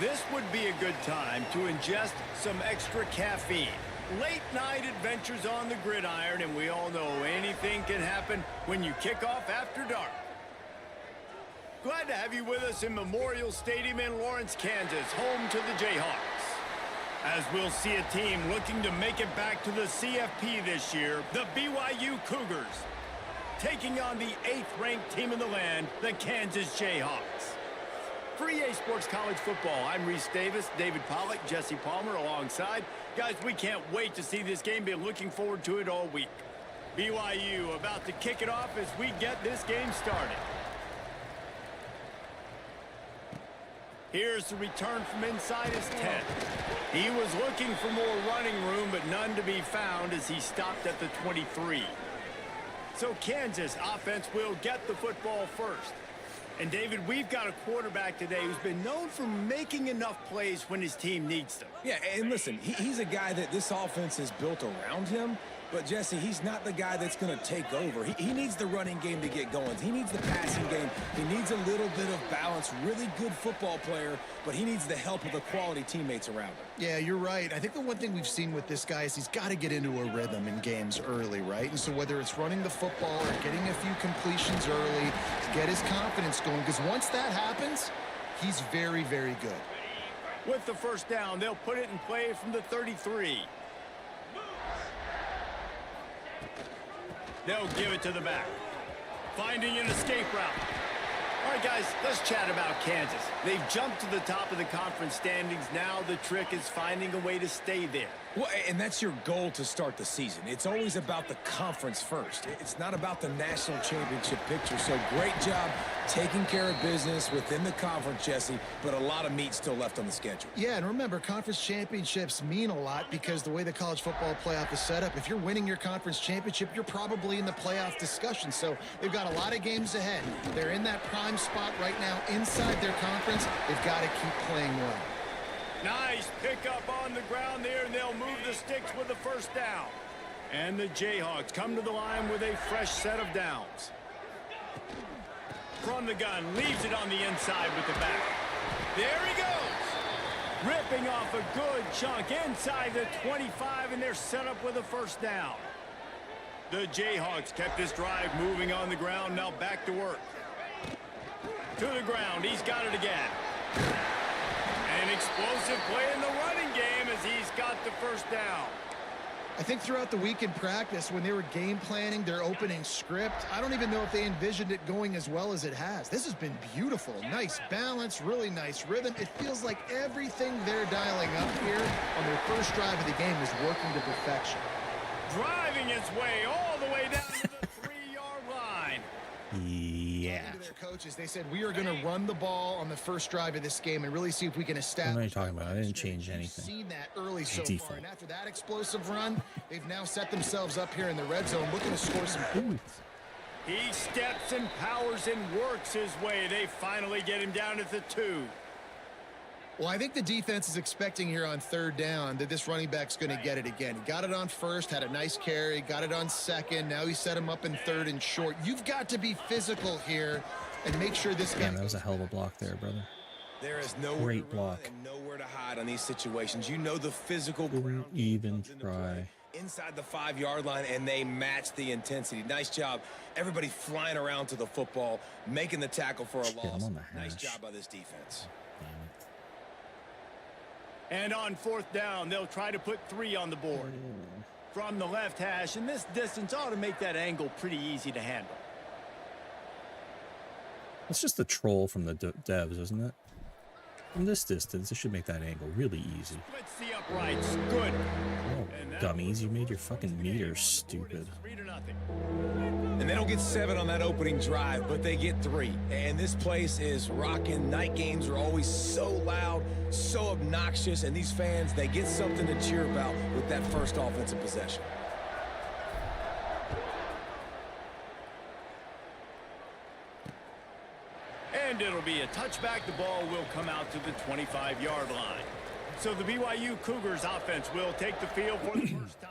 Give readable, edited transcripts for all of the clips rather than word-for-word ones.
This would be a good time to ingest some extra caffeine. Late night adventures on the gridiron, and we all know anything can happen when you kick off after dark. Glad to have you with us in Memorial Stadium in Lawrence, Kansas, home to the Jayhawks. As we'll see a team looking to make it back to the CFP this year, the BYU Cougars, taking on the 8th-ranked team in the land, the Kansas Jayhawks. For EA Sports College Football, I'm Reese Davis, David Pollack, Jesse Palmer alongside. Guys, we can't wait to see this game. Been looking forward to it all week. BYU about to kick it off as we get this game started. Here's the return from inside his 10. He was looking for more running room, but none to be found as he stopped at the 23. So Kansas offense will get the football first. And, David, we've got a quarterback today who's been known for making enough plays when his team needs them. Yeah, and listen, he's a guy that this offense is built around him. But, Jesse, he's not the guy that's going to take over. He needs the running game to get going. He needs the passing game. He needs a little bit of balance. Really good football player, but he needs the help of the quality teammates around him. Yeah, you're right. I think the one thing we've seen with this guy is he's got to get into a rhythm in games early, right? And so whether it's running the football or getting a few completions early to get his confidence going, because once that happens, he's very, very good. With the first down, they'll put it in play from the 33. They'll give it to the back. Finding an escape route. All right, guys, let's chat about Kansas. They've jumped to the top of the conference standings. Now the trick is finding a way to stay there. Well, and that's your goal to start the season. It's always about the conference first. It's not about the national championship picture. So great job taking care of business within the conference, Jesse, but a lot of meat still left on the schedule. Yeah, and remember, conference championships mean a lot because the way the college football playoff is set up, if you're winning your conference championship, you're probably in the playoff discussion. So they've got a lot of games ahead. They're in that prime spot right now inside their conference. They've got to keep playing well. Nice pickup on the ground there, and they'll move the sticks with the first down. And the Jayhawks come to the line with a fresh set of downs. From the gun, leaves it on the inside with the back. There he goes. Ripping off a good chunk inside the 25, and they're set up with a first down. The Jayhawks kept this drive moving on the ground, now back to work. To the ground, he's got it again. An explosive play in the running game as he's got the first down. I think throughout the week in practice, when they were game planning their opening script, I don't even know if they envisioned it going as well as it has. This has been beautiful. Nice balance, really nice rhythm. It feels like everything they're dialing up here on their first drive of the game is working to perfection. Driving its way all the way down to the 3-yard line. Yeah. To their coaches, they said, we are going to run the ball on the first drive of this game and really see if we can establish. What are you talking about? I didn't change anything. Seen that early so Default. far, and after that explosive run, they've now set themselves up here in the red zone, looking to score some points. He steps and powers and works his way. They finally get him down at the 2. Well, I think the defense is expecting here on third down that this running back's going to get it again. He got it on first, had a nice carry, got it on second. Now he set him up in third and short. You've got to be physical here and make sure this guy. Damn, that was a hell of a block there, brother. There is nowhere Great to run block. and nowhere to hide on these situations. You know the physical ground Even comes into try. play inside the 5-yard line, and they match the intensity. Nice job. Everybody flying around to the football, making the tackle for a Shit, I'm loss. on the Nice hash. job by this defense. Damn it. And on fourth down, they'll try to put 3 on the board. From the left hash, and this distance ought to make that angle pretty easy to handle. It's just the troll from the devs, isn't it? From this distance, it should make that angle really easy. Splits the uprights. Good. Oh, dummies, you made your fucking meters stupid. 3-0. And they don't get 7 on that opening drive, but they get 3. And this place is rocking. Night games are always so loud, so obnoxious, and these fans, they get something to cheer about with that first offensive possession. And it'll be a touchback. The ball will come out to the 25-yard line. So the BYU Cougars offense will take the field for the first time.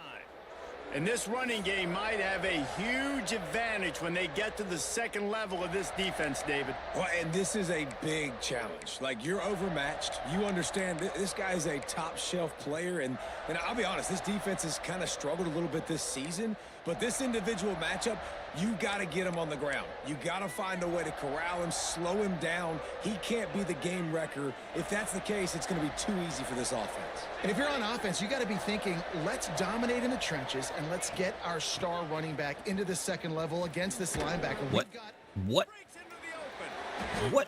And this running game might have a huge advantage when they get to the second level of this defense, David. Well, and this is a big challenge. Like, you're overmatched. You understand this guy is a top-shelf player. And I'll be honest, this defense has kind of struggled a little bit this season. But this individual matchup, you got to get him on the ground. You got to find a way to corral him, slow him down. He can't be the game wrecker. If that's the case, it's going to be too easy for this offense. And if you're on offense, you got to be thinking, let's dominate in the trenches and let's get our star running back into the second level against this linebacker. What? What? What?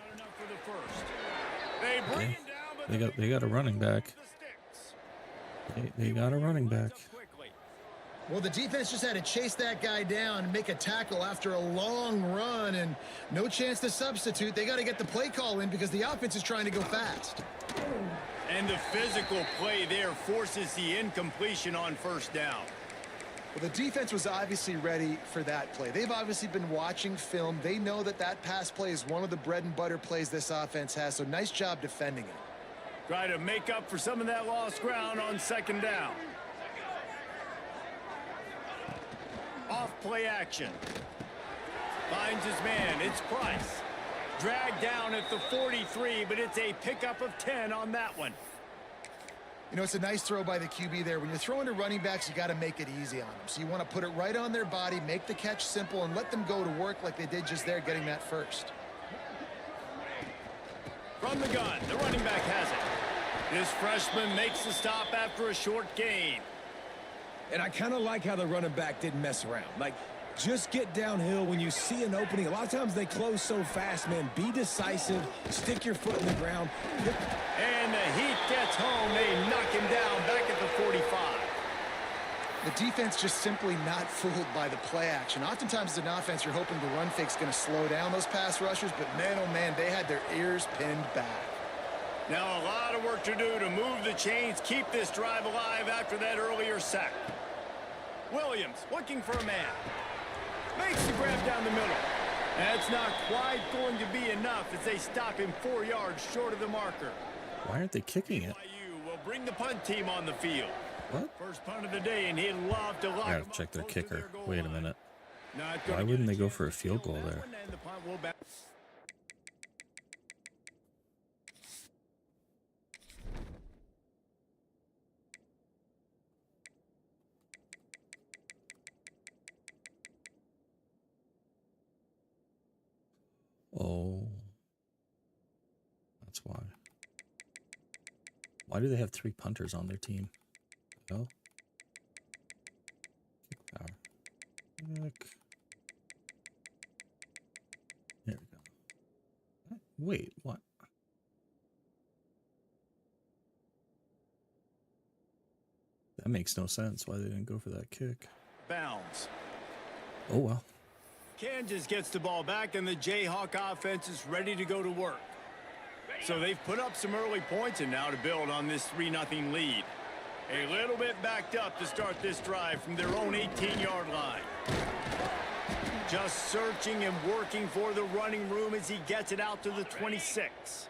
Okay. They got a running back. They got a running back. Well, the defense just had to chase that guy down and make a tackle after a long run, and no chance to substitute. They got to get the play call in because the offense is trying to go fast. And the physical play there forces the incompletion on first down. Well, the defense was obviously ready for that play. They've obviously been watching film. They know that that pass play is one of the bread and butter plays this offense has, so nice job defending it. Try to make up for some of that lost ground on second down. Off play action. Finds his man. It's Price. Dragged down at the 43, but it's a pickup of 10 on that one. You know, it's a nice throw by the QB there. When you're throwing to running backs, you got to make it easy on them. So you want to put it right on their body, make the catch simple, and let them go to work like they did just there, getting that first. From the gun, the running back has it. This freshman makes the stop after a short gain. And I kind of like how the running back didn't mess around. Like, just get downhill when you see an opening. A lot of times they close so fast, man. Be decisive. Stick your foot in the ground. And the heat gets home. They knock him down back at the 45. The defense just simply not fooled by the play action. Oftentimes as an offense, you're hoping the run fake's going to slow down those pass rushers, but man, oh man, they had their ears pinned back. Now a lot of work to do to move the chains, keep this drive alive after that earlier sack. Williams looking for a man. Makes the grab down the middle. That's not quite going to be enough as they stop him 4 yards short of the marker. Why aren't they kicking it? BYU will bring the punt team on the field. What? First punt of the day, and he'd love to lock I gotta check their kicker. Wait a minute. Not Why wouldn't they go for a field goal there? And the punt will back. Oh, that's why. Why do they have 3 punters on their team? Oh, kick power. Kick. There we go. Wait, what? That makes no sense. Why they didn't go for that kick? Bounds. Oh well. Kansas gets the ball back, and the Jayhawk offense is ready to go to work. So they've put up some early points, and now to build on this 3-0 lead. A little bit backed up to start this drive from their own 18-yard line. Just searching and working for the running room as he gets it out to the 26.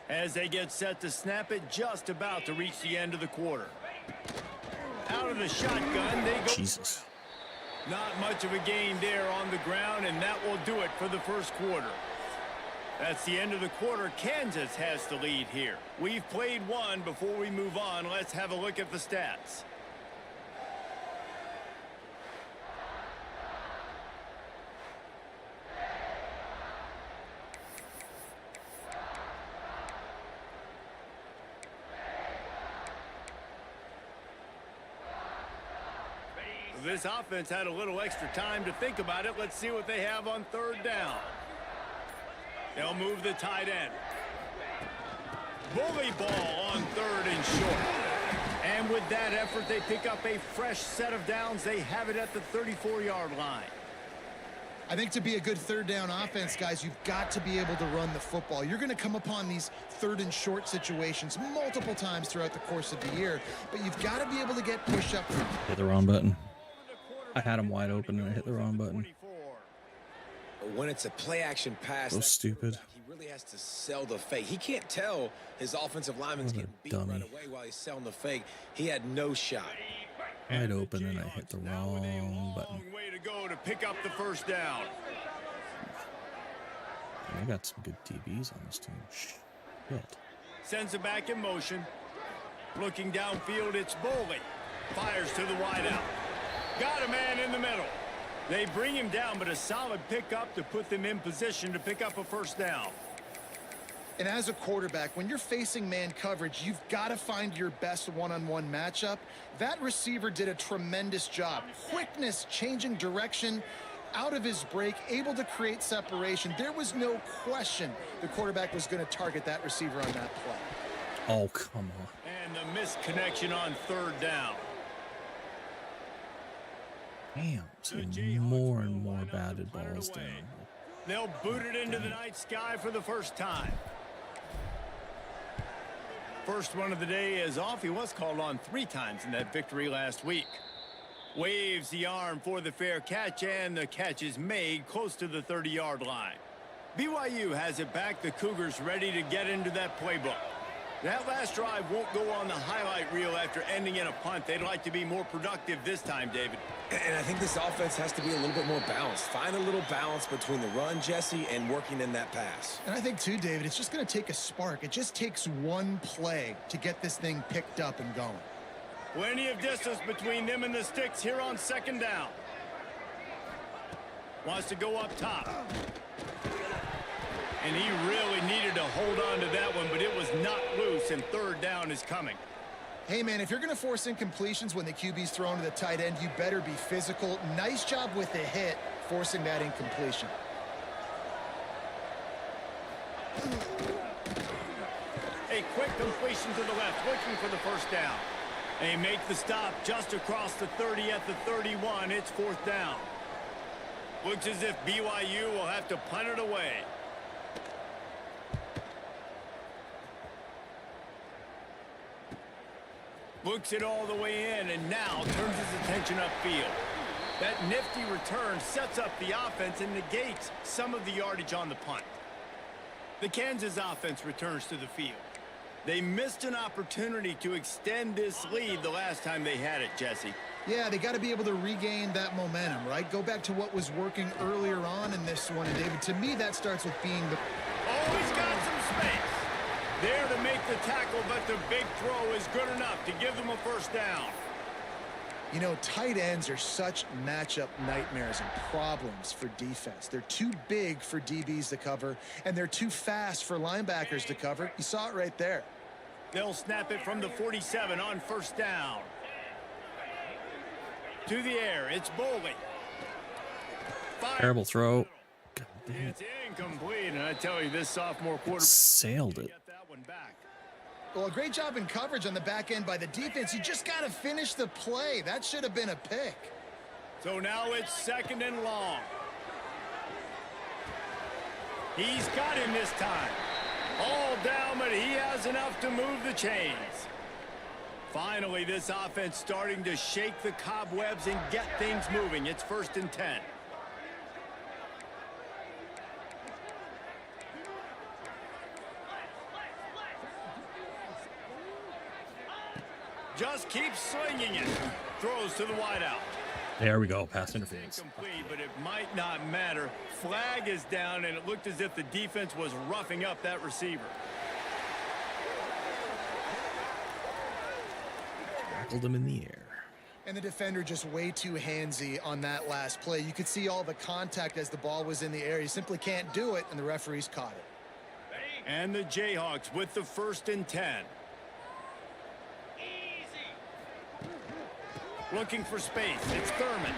As they get set to snap it, just about to reach the end of the quarter. Out of the shotgun, they go. Jesus. Not much of a gain there on the ground, and that will do it for the first quarter. That's the end of the quarter. Kansas has the lead here. We've played one. Before we move on, let's have a look at the stats. This offense had a little extra time to think about it. Let's see what they have on third down. They'll move the tight end. Bully ball on third and short. And with that effort, they pick up a fresh set of downs. They have it at the 34-yard line. I think to be a good third down offense, guys, you've got to be able to run the football. You're going to come upon these third and short situations multiple times throughout the course of the year, but you've got to be able to get push up. Hit the wrong button. I had him wide open and I hit the wrong button. When it's a play-action pass, So stupid. he really has to sell the fake. He can't tell his offensive lineman's What a getting beat dummy. right away while he's selling the fake. He had no shot. Wide open, and I hit the wrong button. Way to go to pick up the first down. I got some good DBs on this team. Shit. Sends it back in motion. Looking downfield, it's Boley. Fires to the wideout. Got a man in the middle. They bring him down, but a solid pickup to put them in position to pick up a first down. And as a quarterback, when you're facing man coverage, you've got to find your best one-on-one matchup. That receiver did a tremendous job. Quickness, changing direction, out of his break, able to create separation. There was no question the quarterback was going to target that receiver on that play. Oh, come on. And the missed connection on third down. Damn, seeing more and more batted balls down. They'll boot it into the night sky for the first time. First one of the day is off. He was called on 3 times in that victory last week. Waves the arm for the fair catch, and the catch is made close to the 30-yard line. BYU has it back. The Cougars ready to get into that playbook. That last drive won't go on the highlight reel after ending in a punt. They'd like to be more productive this time, David. And I think this offense has to be a little bit more balanced. Find a little balance between the run, Jesse, and working in that pass. And I think, too, David, it's just going to take a spark. It just takes one play to get this thing picked up and going. Plenty of distance between them and the sticks here on second down. Wants to go up top. And he really needed to hold on to that one, but it was not loose, and third down is coming. Hey, man, if you're going to force incompletions when the QB's thrown to the tight end, you better be physical. Nice job with the hit, forcing that incompletion. A quick completion to the left, looking for the first down. They make the stop just across the 30 at the 31. It's fourth down. Looks as if BYU will have to punt it away. Looks it all the way in, and now turns his attention upfield. That nifty return sets up the offense and negates some of the yardage on the punt. The Kansas offense returns to the field. They missed an opportunity to extend this lead the last time they had it, Jesse. Yeah, they got to be able to regain that momentum, right? Go back to what was working earlier on in this one. And, David, to me, that starts with being the... Oh, he's got some space. There to make the tackle, but the big throw is good enough to give them a first down. You know, tight ends are such matchup nightmares and problems for defense. They're too big for DBs to cover, and they're too fast for linebackers to cover. You saw it right there. They'll snap it from the 47 on first down. To the air, it's Boley. Terrible throw. God damn it. It's incomplete, and I tell you, this sophomore quarterback Sailed it. get that one back. Well, a great job in coverage on the back end by the defense. You just got to finish the play. That should have been a pick. So now it's second and long. He's got him this time. All down, but he has enough to move the chains. Finally, this offense starting to shake the cobwebs and get things moving. It's first and 10. Just keeps slinging it. Throws to the wideout. There we go. Pass interference. Incomplete, but it might not matter. Flag is down, and it looked as if the defense was roughing up that receiver. Tackled him in the air. And the defender just way too handsy on that last play. You could see all the contact as the ball was in the air. You simply can't do it, and the referees caught it. And the Jayhawks with the first and 10. Looking for space. It's Thurman.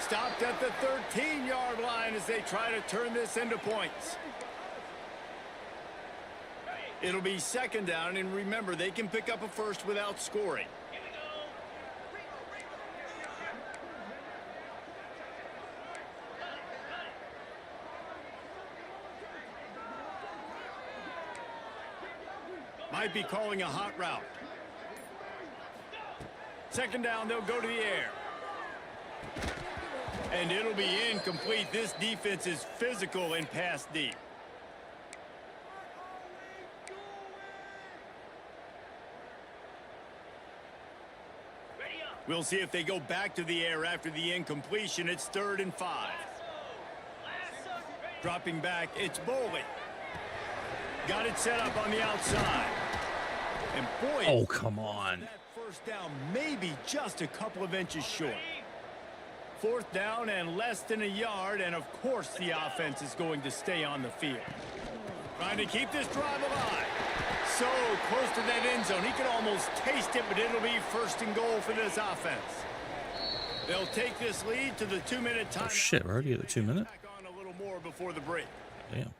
Stopped at the 13-yard line as they try to turn this into points. It'll be second down, and remember, they can pick up a first without scoring. Might be calling a hot route. Second down, they'll go to the air. And it'll be incomplete. This defense is physical and pass deep. We'll see if they go back to the air after the incompletion. It's 3rd and 5. Dropping back, it's Boley. Got it set up on the outside. And boy, Oh, come on. that first down may be just a couple of inches short. 4th down and less than a yard, and of course the offense is going to stay on the field. Trying to keep this drive alive. So close to that end zone. He can almost taste it, but it'll be 1st and goal for this offense. They'll take this lead to the 2-minute time. Oh, shit. We're already at the 2 minute? Back on a little more before the break. Damn.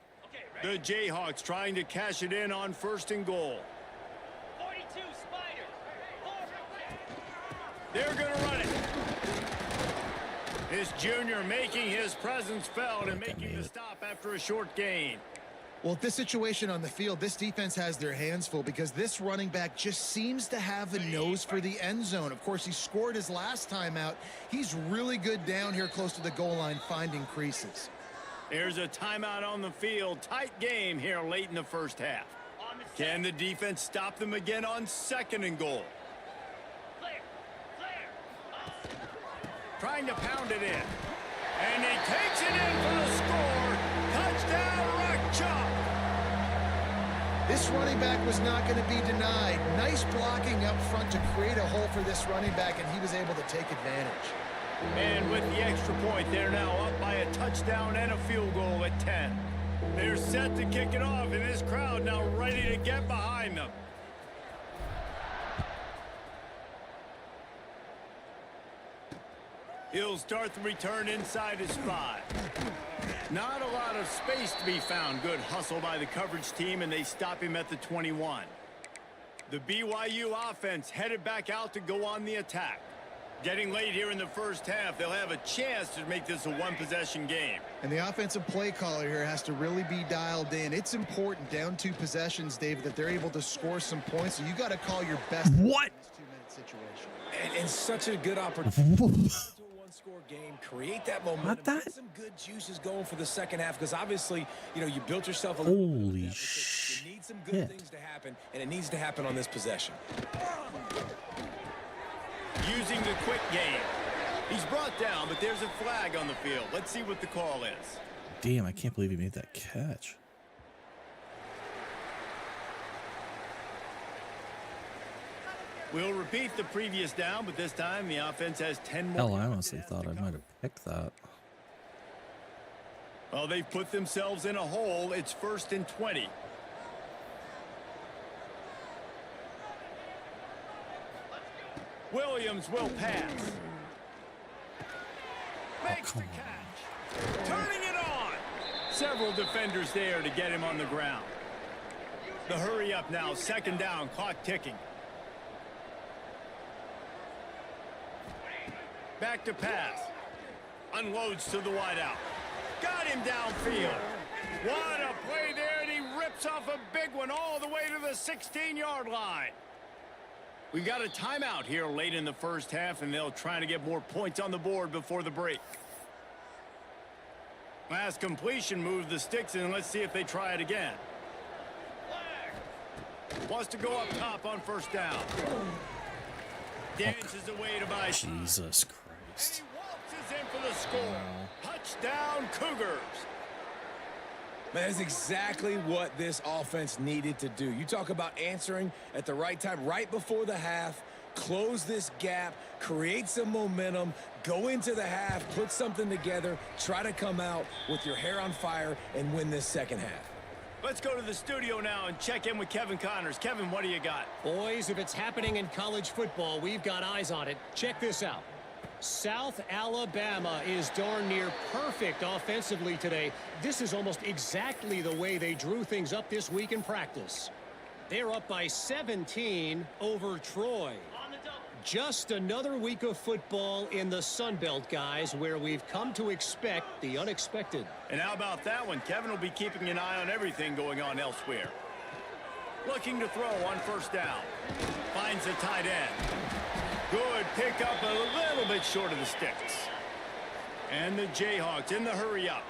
The Jayhawks trying to cash it in on 1st and goal. 42 Spider. They're going to run it. This junior making his presence felt and making the stop after a short gain. Well, at this situation on the field, this defense has their hands full because this running back just seems to have a nose for the end zone. Of course, he scored his last time out. He's really good down here close to the goal line finding creases. There's a timeout on the field. Tight game here late in the first half. Can the defense stop them again on 2nd and goal? Trying to pound it in. And he takes it in for the score. Touchdown, Rock Chalk. This running back was not going to be denied. Nice blocking up front to create a hole for this running back, and he was able to take advantage. And with the extra point, they're now up by a touchdown and a field goal at 10. They're set to kick it off, and this crowd now ready to get behind them. He'll start the return inside his 5. Not a lot of space to be found. Good hustle by the coverage team, and they stop him at the 21. The BYU offense headed back out to go on the attack. Getting late here in the first half, they'll have a chance to make this a one-possession game. And the offensive play caller here has to really be dialed in. It's important down 2 possessions, David, that they're able to score some points. So you got to call your best What? in this 2-minute situation. And such a good opportunity. Score game, create that momentum, get some good juices going for the second half, because obviously, you know, you built yourself a Holy shit. You need some good shit. things to happen, and it needs to happen on this possession. Using the quick game. He's brought down, but there's a flag on the field. Let's see what the call is. Damn, I can't believe he made that catch. We'll repeat the previous down, but this time the offense has 10 more. Hell, I honestly thought I might have picked that. Well, they've put themselves in a hole. It's 1st and 20. Williams will pass. Makes the catch. Turning it on. Several defenders there to get him on the ground. The hurry up now. 2nd down. Clock ticking. Back to pass. Unloads to the wideout. Got him downfield. What a play there, and he rips off a big one all the way to the 16-yard line. We've got a timeout here late in the first half, and they'll try to get more points on the board before the break. Last completion moved the sticks, and let's see if they try it again. Wants to go up top on 1st down. Dances away to buy. Jesus Christ. And he waltzes in for the score. Touchdown, Cougars. Man, that's exactly what this offense needed to do. You talk about answering at the right time, right before the half, close this gap, create some momentum, go into the half, put something together, try to come out with your hair on fire and win this second half. Let's go to the studio now and check in with Kevin Connors. Kevin, what do you got? Boys, if it's happening in college football, we've got eyes on it. Check this out. South Alabama is darn near perfect offensively today. This is almost exactly the way they drew things up this week in practice. They're up by 17 over Troy. Just another week of football in the Sun Belt, guys, where we've come to expect the unexpected. And how about that one? Kevin will be keeping an eye on everything going on elsewhere. Looking to throw on 1st down. Finds a tight end. Good pickup, a little bit short of the sticks. And the Jayhawks in the hurry up.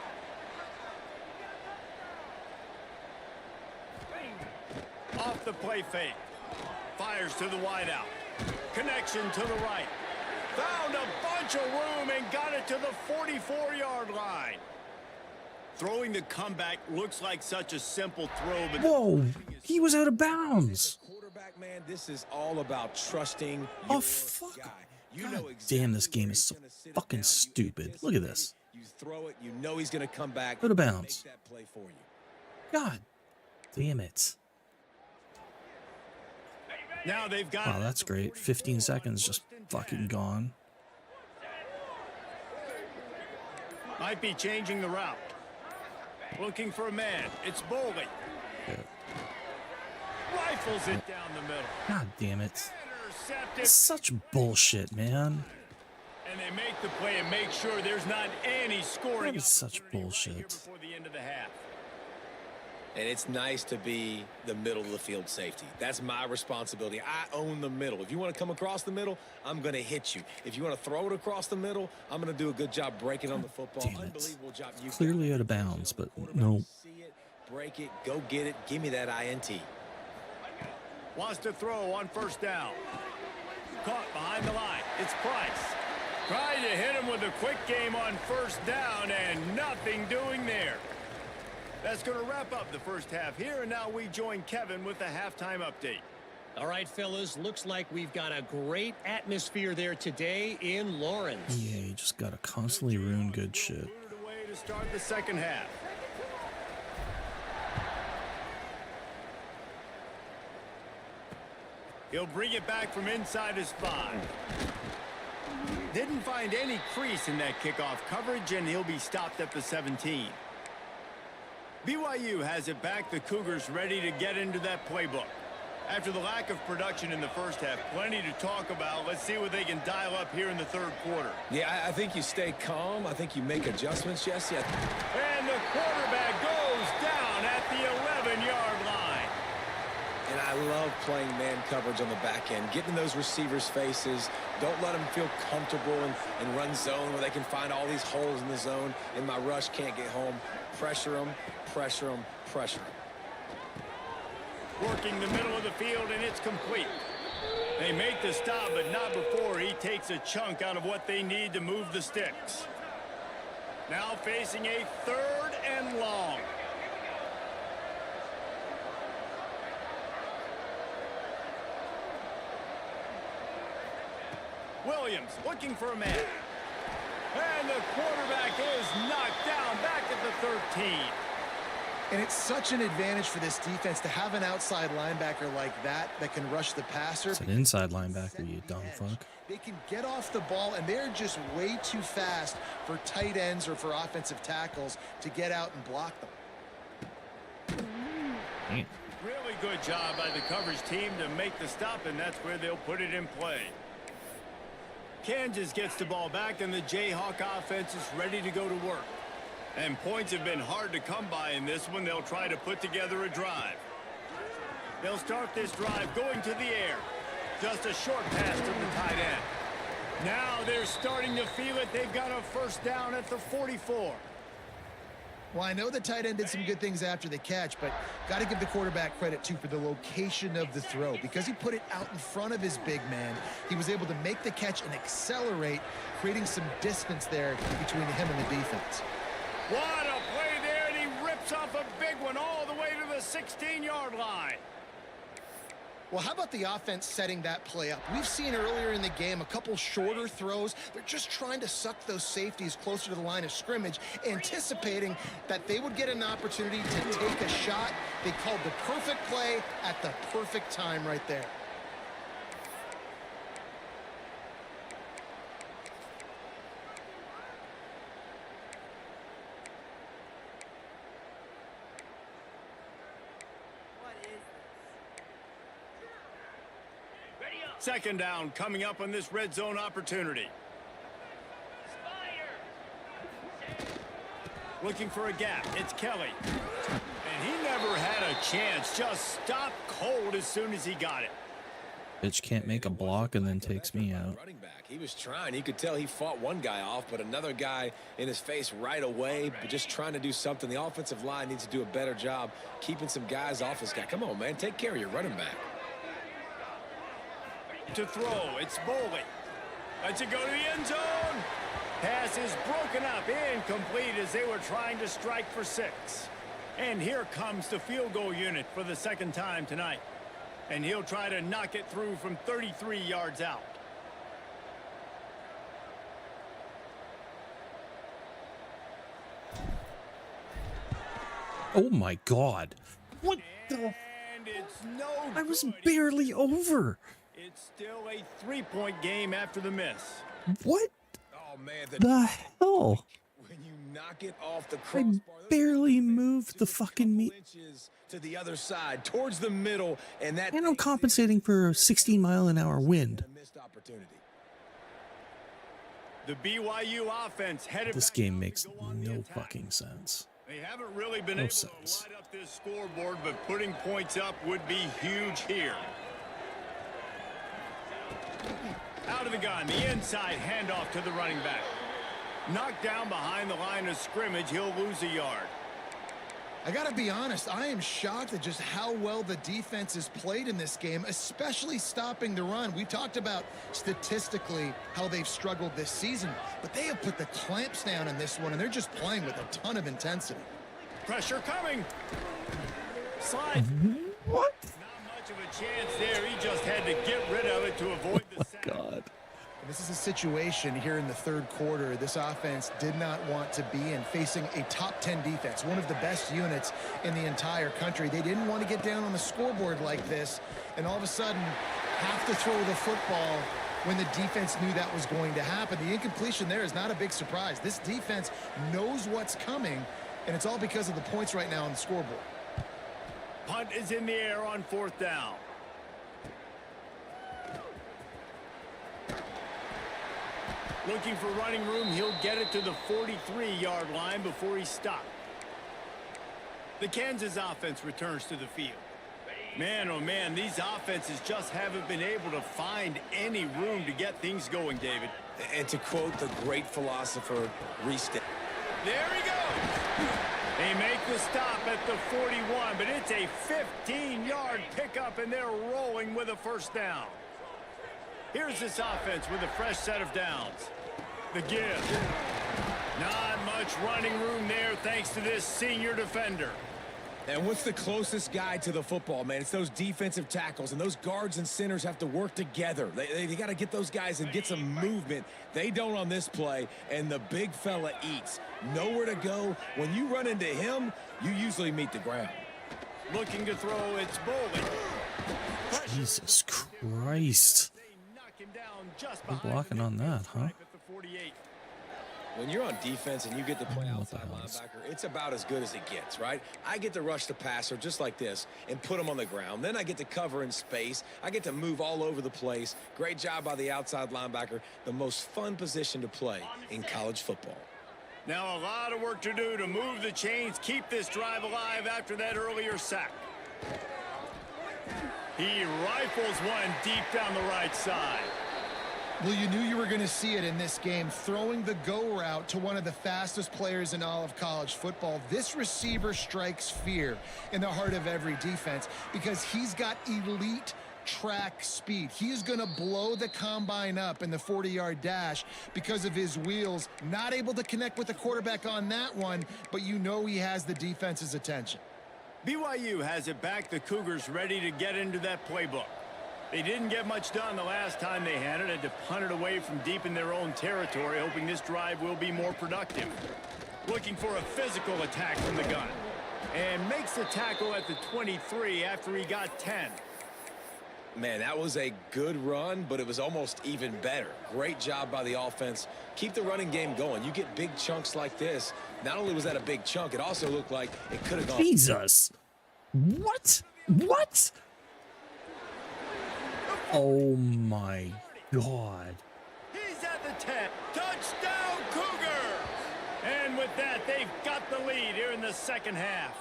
Off the play fake. Fires to the wideout. Connection to the right. Found a bunch of room and got it to the 44-yard line. Throwing the comeback looks like such a simple throw, but Whoa, he was out of bounds. Quarterback, man, this is all about trusting Oh, your fuck. guy. You God know exactly damn, this game is so who's gonna sit fucking down, stupid. Look at this. You throw it, you know he's going to come back. Out of and bounds. Make that play for you. God damn it. now they've got Wow, that's great. 15 seconds just fucking gone. Might be changing the route. Looking for a man. It's Boley. Yeah. Rifles it down the middle. God damn it. Intercepted. It's such bullshit, man. And they make the play and make sure there's not any scoring. That is such opportunity right here bullshit. before the end of the half. And it's nice to be the middle of the field safety. That's my responsibility. I own the middle. If you want to come across the middle, I'm going to hit you. If you want to throw it across the middle, I'm going to do a good job breaking on the football. Damn it. Unbelievable job. You Clearly out of bounds, but no. see it, break it, go get it, give me that INT. Wants to throw on first down. Caught behind the line. It's Price. Trying to hit him with a quick game on first down and nothing doing there. That's going to wrap up the first half here, and now we join Kevin with the halftime update. All right, fellas, looks like we've got a great atmosphere there today in Lawrence. Yeah, you just gotta constantly ruin good shit. Booted away to start the second half. He'll bring it back from inside his 5. Didn't find any crease in that kickoff coverage, and he'll be stopped at the 17. BYU has it back. The Cougars ready to get into that playbook. After the lack of production in the first half, plenty to talk about. Let's see what they can dial up here in the third quarter. Yeah, I think you stay calm. I think you make adjustments, Jesse. And the quarterback goes down at the 11-yard line. And I love playing man coverage on the back end, getting in those receivers' faces. Don't let them feel comfortable and run zone where they can find all these holes in the zone, and my rush can't get home. Pressure them, pressure them, pressure them. Working the middle of the field, and it's complete. They make the stop, but not before he takes a chunk out of what they need to move the sticks. Now facing a 3rd and long. Williams looking for a man. And the quarterback is knocked down back at the 13. And it's such an advantage for this defense to have an outside linebacker like that can rush the passer. It's an inside linebacker, you dumb fuck. They can get off the ball, and they're just way too fast for tight ends or for offensive tackles to get out and block them. Damn. Really good job by the coverage team to make the stop, and that's where they'll put it in play. Kansas gets the ball back, and the Jayhawk offense is ready to go to work. And points have been hard to come by in this one. They'll try to put together a drive. They'll start this drive going to the air. Just a short pass to the tight end. Now they're starting to feel it. They've got a first down at the 44. Well, I know the tight end did some good things after the catch, but got to give the quarterback credit, too, for the location of the throw. Because he put it out in front of his big man, he was able to make the catch and accelerate, creating some distance there between him and the defense. What a play there, and he rips off a big one all the way to the 16-yard line. Well, how about the offense setting that play up? We've seen earlier in the game a couple shorter throws. They're just trying to suck those safeties closer to the line of scrimmage, anticipating that they would get an opportunity to take a shot. They called the perfect play at the perfect time right there. Second down coming up on this red zone opportunity. Looking for a gap. It's Kelly. And he never had a chance. Just stopped cold as soon as he got it. Bitch can't make a block and then takes me out. Running back. He was trying. You could tell he fought one guy off, but another guy in his face right away, but just trying to do something. The offensive line needs to do a better job keeping some guys off this guy. Come on, man. Take care of your running back. To throw, it's Boley. Lets it go to the end zone. Pass is broken up, incomplete as they were trying to strike for 6. And here comes the field goal unit for the second time tonight. And he'll try to knock it through from 33 yards out. Oh my God. What the? And it's no I was good. barely over. It's still a 3-point game after the miss. What Oh, man. the hell? When you knock it off the I crossbar, barely moved the fucking meat. inches to the other side, towards the middle, and that. And I'm compensating for a 16-mile-an-hour wind. A missed opportunity. The BYU offense headed This back game out to makes go on the no attack. fucking sense. They haven't really been No able sense. to light up this scoreboard, but putting points up would be huge here. Out of the gun, the inside handoff to the running back. Knocked down behind the line of scrimmage, he'll lose a yard. I got to be honest, I am shocked at just how well the defense has played in this game, especially stopping the run. We talked about statistically how they've struggled this season, but they have put the clamps down in this one, and they're just playing with a ton of intensity. Pressure coming. Slide. What? Not much of a chance there. He just had to get rid of it to avoid the sack. God. This is a situation here in the third quarter this offense did not want to be in, facing a top 10 defense, one of the best units in the entire country. They didn't want to get down on the scoreboard like this and all of a sudden have to throw the football when the defense knew that was going to happen. The incompletion there is not a big surprise. This defense knows what's coming, and it's all because of the points right now on the scoreboard. Punt is in the air on 4th down. Looking for running room, he'll get it to the 43-yard line before he stopped. The Kansas offense returns to the field. Man, oh man, these offenses just haven't been able to find any room to get things going, David. And to quote the great philosopher, Restate. There he goes. They make the stop at the 41, but it's a 15-yard pickup, and they're rolling with a first down. Here's this offense with a fresh set of downs. The give. Not much running room there thanks to this senior defender. And what's the closest guy to the football, man? It's those defensive tackles, and those guards and centers have to work together. They got to get those guys and get some movement. They don't on this play, and the big fella eats. Nowhere to go. When you run into him, you usually meet the ground. Looking to throw, it's Bowling. Jesus Christ. Just We're blocking on that, huh? When you're on defense and you get to play What the outside hell is- linebacker, it's about as good as it gets, right? I get to rush the passer just like this and put him on the ground. Then I get to cover in space. I get to move all over the place. Great job by the outside linebacker. The most fun position to play in college football. Now a lot of work to do to move the chains, keep this drive alive after that earlier sack. He rifles one deep down the right side. Well, you knew you were going to see it in this game, throwing the go route to one of the fastest players in all of college football. This receiver strikes fear in the heart of every defense because he's got elite track speed. He is going to blow the combine up in the 40-yard dash because of his wheels. Not able to connect with the quarterback on that one, but you know he has the defense's attention. BYU has it back. The Cougars ready to get into that playbook. They didn't get much done the last time they had it. Had to punt it away from deep in their own territory, hoping this drive will be more productive. Looking for a physical attack from the gun. And makes the tackle at the 23 after he got 10. Man, that was a good run, but it was almost even better. Great job by the offense. Keep the running game going. You get big chunks like this. Not only was that a big chunk, it also looked like it could have gone. Jesus. What? What? Oh my God. He's at the 10. Touchdown, Cougars! And with that, they've got the lead here in the second half.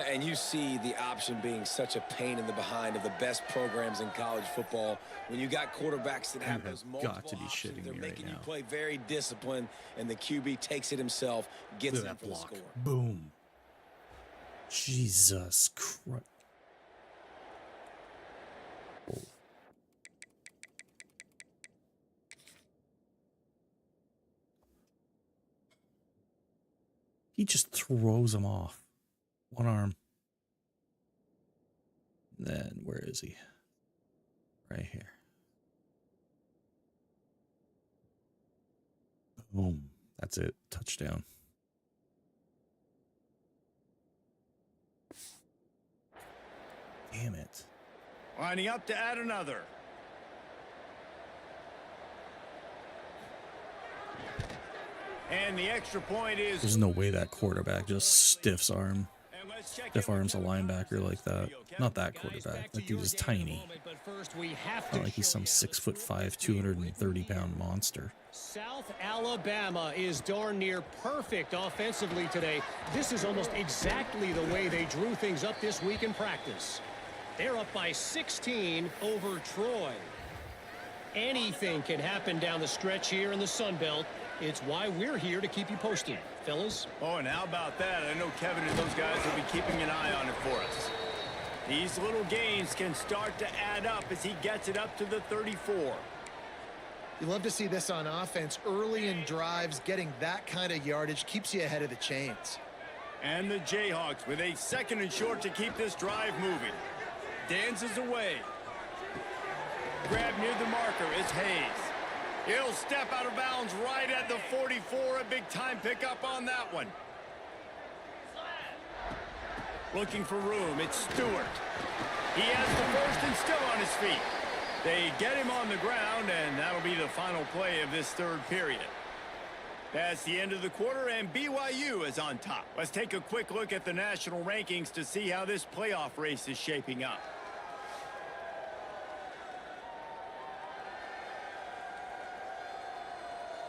And you see the option being such a pain in the behind of the best programs in college football. When you got quarterbacks that have You those have multiple got to be options, shitting they're me right making you now. play very disciplined, and the QB takes it himself, gets Look in at for that the block. score. Boom. Jesus Christ. He just throws him off. One arm. Then where is he? Right here. Boom. That's it. Touchdown. Damn it. Lining up to add another. And the extra point is... There's no way that quarterback just stiff arms a linebacker like that. Not that quarterback. That dude is tiny. Not like he's some 6'5", 230-pound monster. South Alabama is darn near perfect offensively today. This is almost exactly the way they drew things up this week in practice. They're up by 16 over Troy. Anything can happen down the stretch here in the Sun Belt. It's why we're here to keep you posted, fellas. Oh, and how about that? I know Kevin and those guys will be keeping an eye on it for us. These little gains can start to add up as he gets it up to the 34. You love to see this on offense. Early in drives, getting that kind of yardage keeps you ahead of the chains. And the Jayhawks with a 2nd and short to keep this drive moving. Dances away. Grab near the marker is Hayes. He'll step out of bounds right at the 44. A big time pickup on that one. Looking for room. It's Stewart. He has the first and still on his feet. They get him on the ground, and that'll be the final play of this 3rd period. That's the end of the quarter, and BYU is on top. Let's take a quick look at the national rankings to see how this playoff race is shaping up.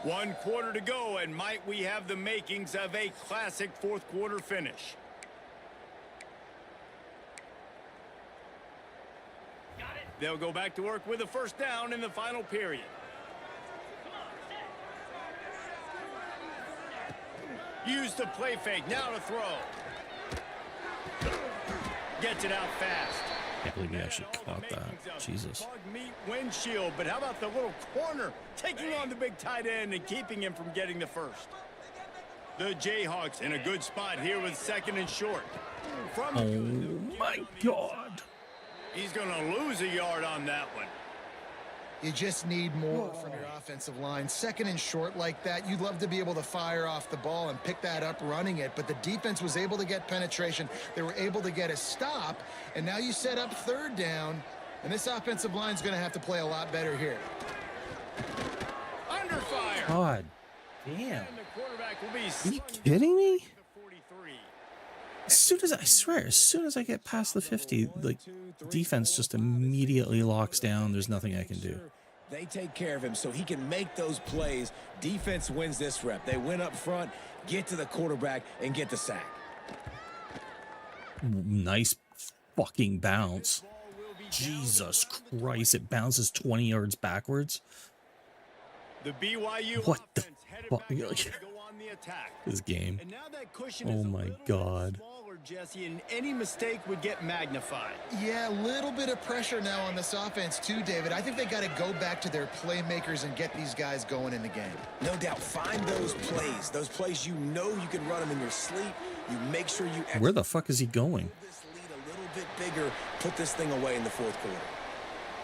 One quarter to go, and might we have the makings of a classic 4th quarter finish. They'll go back to work with a 1st down in the final period. Use the play fake, now to throw. Gets it out fast. I can't believe he actually caught that. Jesus. Meet windshield, but how about the little corner taking on the big tight end and keeping him from getting the first? The Jayhawks in a good spot here with 2nd and short. Oh my God. He's going to lose a yard on that one. You just need more from your offensive line. 2nd and short like that, you'd love to be able to fire off the ball and pick that up running it, but the defense was able to get penetration. They were able to get a stop, and now you set up 3rd down, and this offensive line is going to have to play a lot better here. Under fire. God damn. And the quarterback will be Are you kidding me? 43. As soon as I swear, as soon as I get past the 50, like, defense just immediately locks down. There's nothing I can do. They take care of him so he can make those plays. Defense wins this rep. They win up front, get to the quarterback, and get the sack. Nice fucking bounce. Jesus Christ, it bounces 20 yards backwards. The BYU What the offense headed fuck? back out to go on the attack. This game. And now that cushion Oh is a my little God. smaller, Jesse, and any mistake would get magnified. Yeah, a little bit of pressure now on this offense too, David. I think they got to go back to their playmakers and get these guys going in the game. No doubt, find those plays you know you can run them in your sleep. You make sure you... Where the fuck is he going? This lead a little bit bigger, put this thing away in the 4th quarter.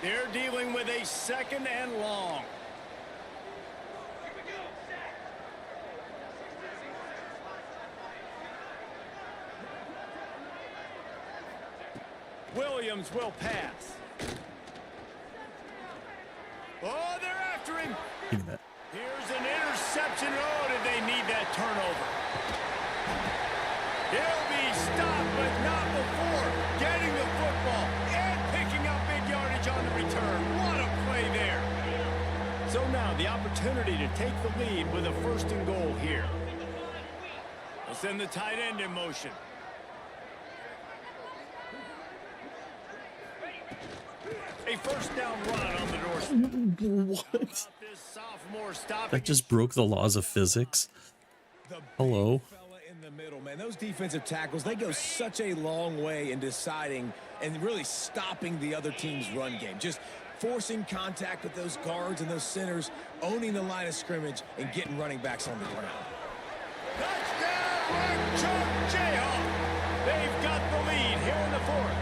They're dealing with a 2nd and long. Williams will pass. Oh, they're after him. Give me that. Here's an interception. Oh, did they need that turnover? He'll be stopped, but not before getting the football and picking up big yardage on the return. What a play there. So now the opportunity to take the lead with a 1st and goal here. They'll send the tight end in motion. A 1st down run on the doorstep. What? This sophomore stopping. That just broke the laws of physics. Hello? Fella in the middle, man. Those defensive tackles, they go such a long way in deciding and really stopping the other team's run game. Just forcing contact with those guards and those centers, owning the line of scrimmage, and getting running backs on the ground. Touchdown! They've got the lead here in the fourth.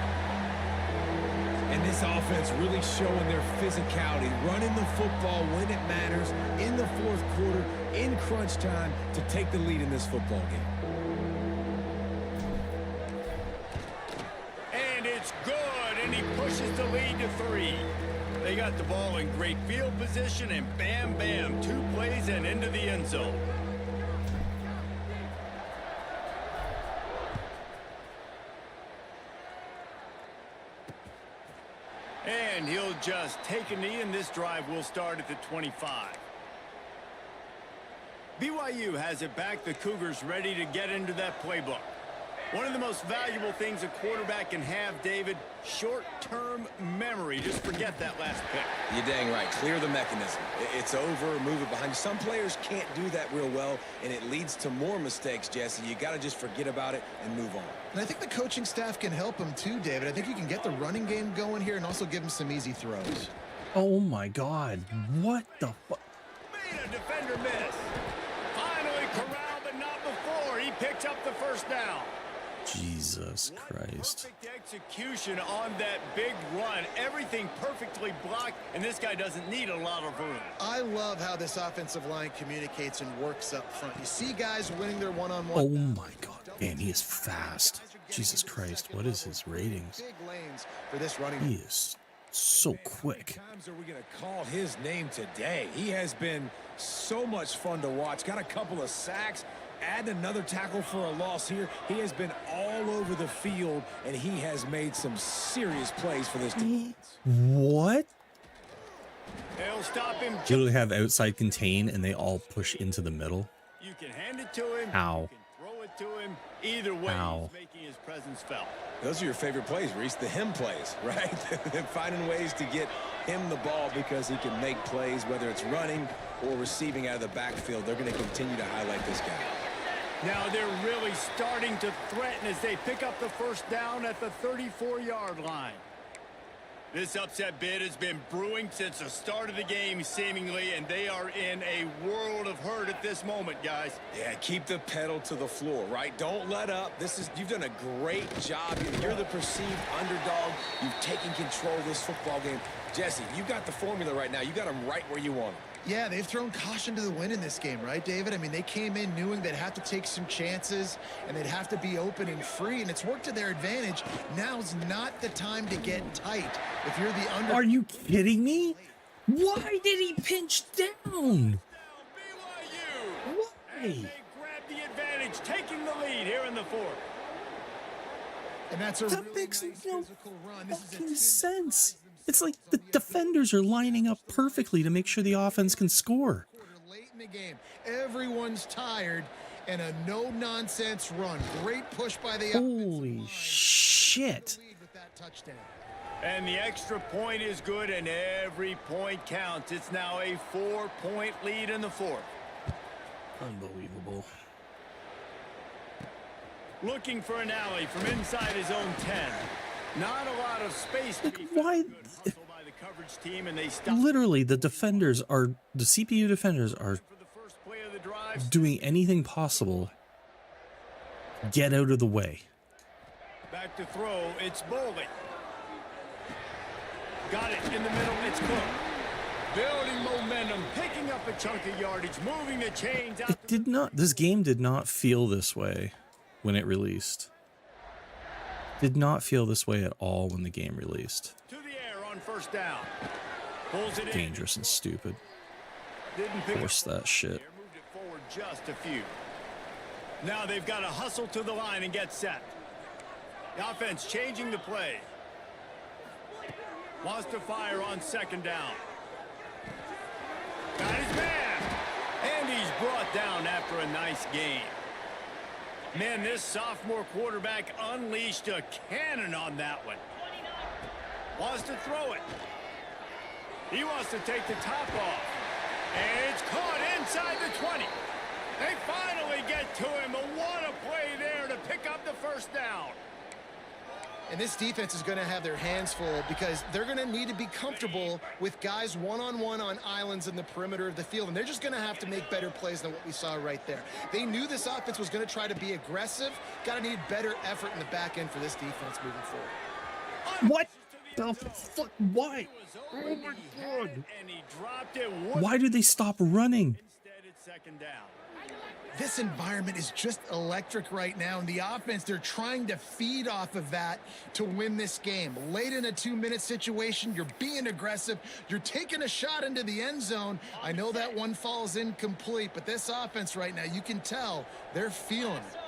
And this offense really showing their physicality, running the football when it matters, in the fourth quarter, in crunch time, to take the lead in this football game. And it's good, and he pushes the lead to 3. They got the ball in great field position, and bam, bam, 2 plays and into the end zone. And he'll just take a knee, and this drive will start at the 25. BYU has it back. The Cougars ready to get into that playbook. One of the most valuable things a quarterback can have, David, short-term memory. Just forget that last pick. You're dang right. Clear the mechanism. It's over, move it behind. Some players can't do that real well, and it leads to more mistakes, Jesse. You got to just forget about it and move on. And I think the coaching staff can help him too, David. I think you can get the running game going here and also give him some easy throws. Oh my God. What the fuck? Made a defender miss. Finally corralled, but not before. He picks up the first down. Jesus Christ. Perfect execution on that big run. Everything perfectly blocked, and this guy doesn't need a lot of room. I love how this offensive line communicates and works up front. You see guys winning their one-on-one. Oh my God. Man, he is fast. Jesus Christ. What is his ratings? Big lanes for this running. He is so quick. How many times are we going to call his name today? He has been so much fun to watch. Got a couple of sacks. Add another tackle for a loss here. He has been all over the field, and he has made some serious plays for this team. What? They'll stop him. Literally have outside contain, and they all push into the middle. You can hand it to him. How? You can throw it to him. Either way, How? he's making his presence felt. Those are your favorite plays, Reese, the him plays, right? Finding ways to get him the ball because he can make plays, whether it's running or receiving out of the backfield. They're going to continue to highlight this guy. Now they're really starting to threaten as they pick up the first down at the 34-yard line. This upset bid has been brewing since the start of the game, seemingly, and they are in a world of hurt at this moment, guys. Yeah, keep the pedal to the floor, right? Don't let up. You've done a great job. You're the perceived underdog. You've taken control of this football game. Jesse, you've got the formula right now. You got them right where you want them. Yeah, they've thrown caution to the wind in this game, right, David? I mean, they came in knowing they'd have to take some chances and they'd have to be open and free, and it's worked to their advantage. Now's not the time to get tight. If you're the under... Are you kidding me? Why did he pinch down? BYU. Why? And they grab the advantage, taking the lead here in the fourth. And that's a That really makes nice no physical run. This is a fucking team- sense. It's like the defenders are lining up perfectly to make sure the offense can score. Late in the game, everyone's tired, and a no-nonsense run. Great push by the Holy shit. lead with that touchdown. And the extra point is good, and every point counts. It's now a 4-point lead in the fourth. Unbelievable. Looking for an alley from inside his own 10. Not a lot of space to be found. Why? Good hustle by the coverage team, and they stop Literally, the CPU defenders are for the first play of the drive. doing anything possible. Get out of the way. Back to throw, it's Bowling. Got it in the middle, it's Cook. Building momentum, picking up a chunk of yardage, moving the chains out. This game did not feel this way when it released. Did not feel this way at all when the game released. To the air on first down. Pulls it Dangerous and stupid. in. Didn't pick Force it. that shit. Moved it forward just a few. Now they've got to hustle to the line and get set. The offense changing the play. Wants to fire on second down. Got his man. And he's brought down after a nice gain. Man, this sophomore quarterback unleashed a cannon on that one. Wants to throw it. He wants to take the top off. And it's caught inside the 20. They finally get to him, but what a play there to pick up the first down. And this defense is going to have their hands full because they're going to need to be comfortable with guys one-on-one on islands in the perimeter of the field. And they're just going to have to make better plays than what we saw right there. They knew this offense was going to try to be aggressive. Got to need better effort in the back end for this defense moving forward. What the fuck? Why? Oh my God. Why did they stop running? Instead, it's second down. This environment is just electric right now, and the offense, they're trying to feed off of that to win this game. Late in a 2-minute situation, you're being aggressive, you're taking a shot into the end zone. I know that one falls incomplete, but this offense right now, you can tell they're feeling it.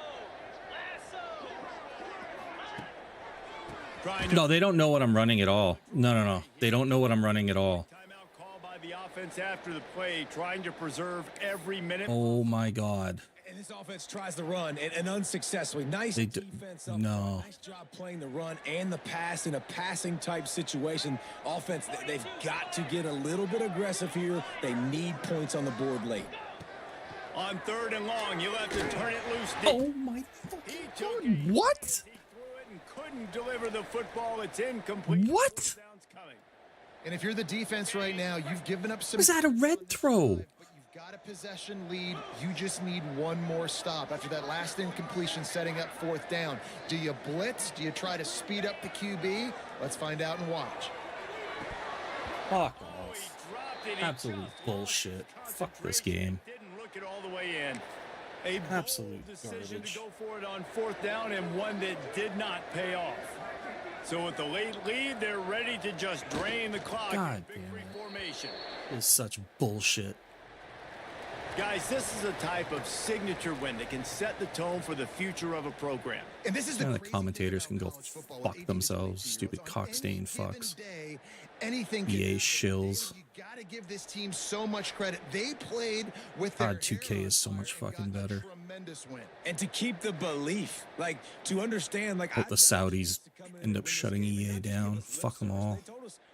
No, they don't know what I'm running at all. No. They don't know what I'm running at all. Timeout call by the offense after the play, trying to preserve every minute. Oh my God. And this offense tries to run and unsuccessfully. Nice defense up. No. Nice job playing the run and the pass in a passing type situation. Offense, they've got to get a little bit aggressive here. They need points on the board late. On 3rd and long, you'll have to turn it loose. Oh my fucking God. What? Couldn't deliver the football. It's incomplete. What? And if you're the defense right now, you've given up some. Was that a red throw? But you've got a possession lead. You just need one more stop after that last incompletion, setting up 4th down. Do you blitz? Do you try to speed up the QB? Let's find out and watch. Fuck off. Absolute bullshit. Fuck this game. Didn't look it all the way in. A Absolute decision garbage. to go for it on 4th down, and one that did not pay off. So with the late lead, they're ready to just drain the clock. God in damn victory it. formation. This is such bullshit. Guys, this is a type of signature win that can set the tone for the future of a program. And this is And the crazy commentators thing can about go college football. fuck With themselves, 18 stupid years on cock-stained any given fucks. day, anything can EA happen. shills. You gotta give this team so much credit. They played with their God, 2K is so much hair on fucking fire and got a better. Tremendous win. And to keep the belief, like to understand, like Hope the Saudis end up shutting EA down. Fuck them all.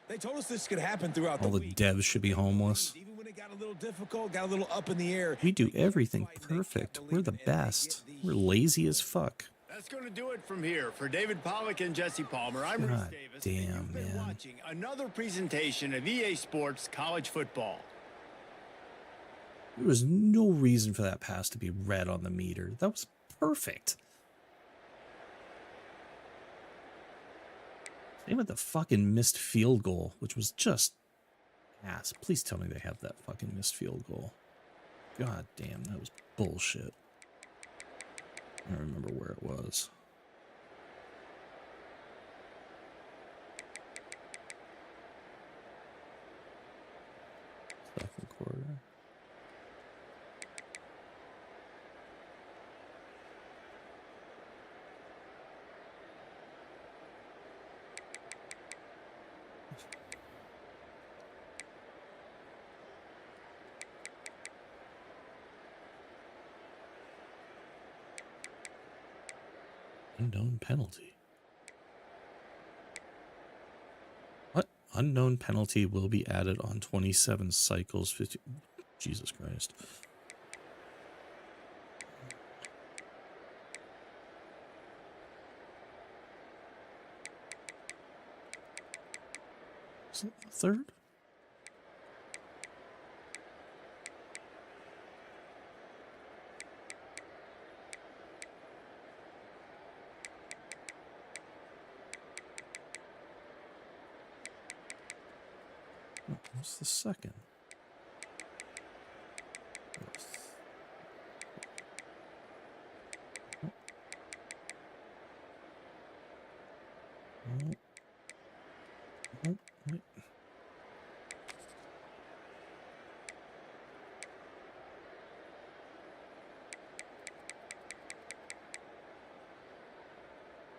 They told us this could happen throughout All the the week. devs should be homeless. Even when it got a little difficult, got a little up in the air. We do everything perfect. We're the best. We're lazy as fuck. That's going to do it from here. For David Pollack and Jesse Palmer, I'm Reese God Davis. damn, and you've been man. watching another presentation of EA Sports College Football. There was no reason for that pass to be red on the meter. That was perfect. Same with the fucking missed field goal, which was just ass. Please tell me they have that fucking missed field goal. God damn, that was bullshit. I don't remember where it was. Second quarter. Unknown penalty. What? Unknown penalty will be added on 27 cycles. 50. Jesus Christ. Is it the 3rd? No, what's the 2nd? Wait.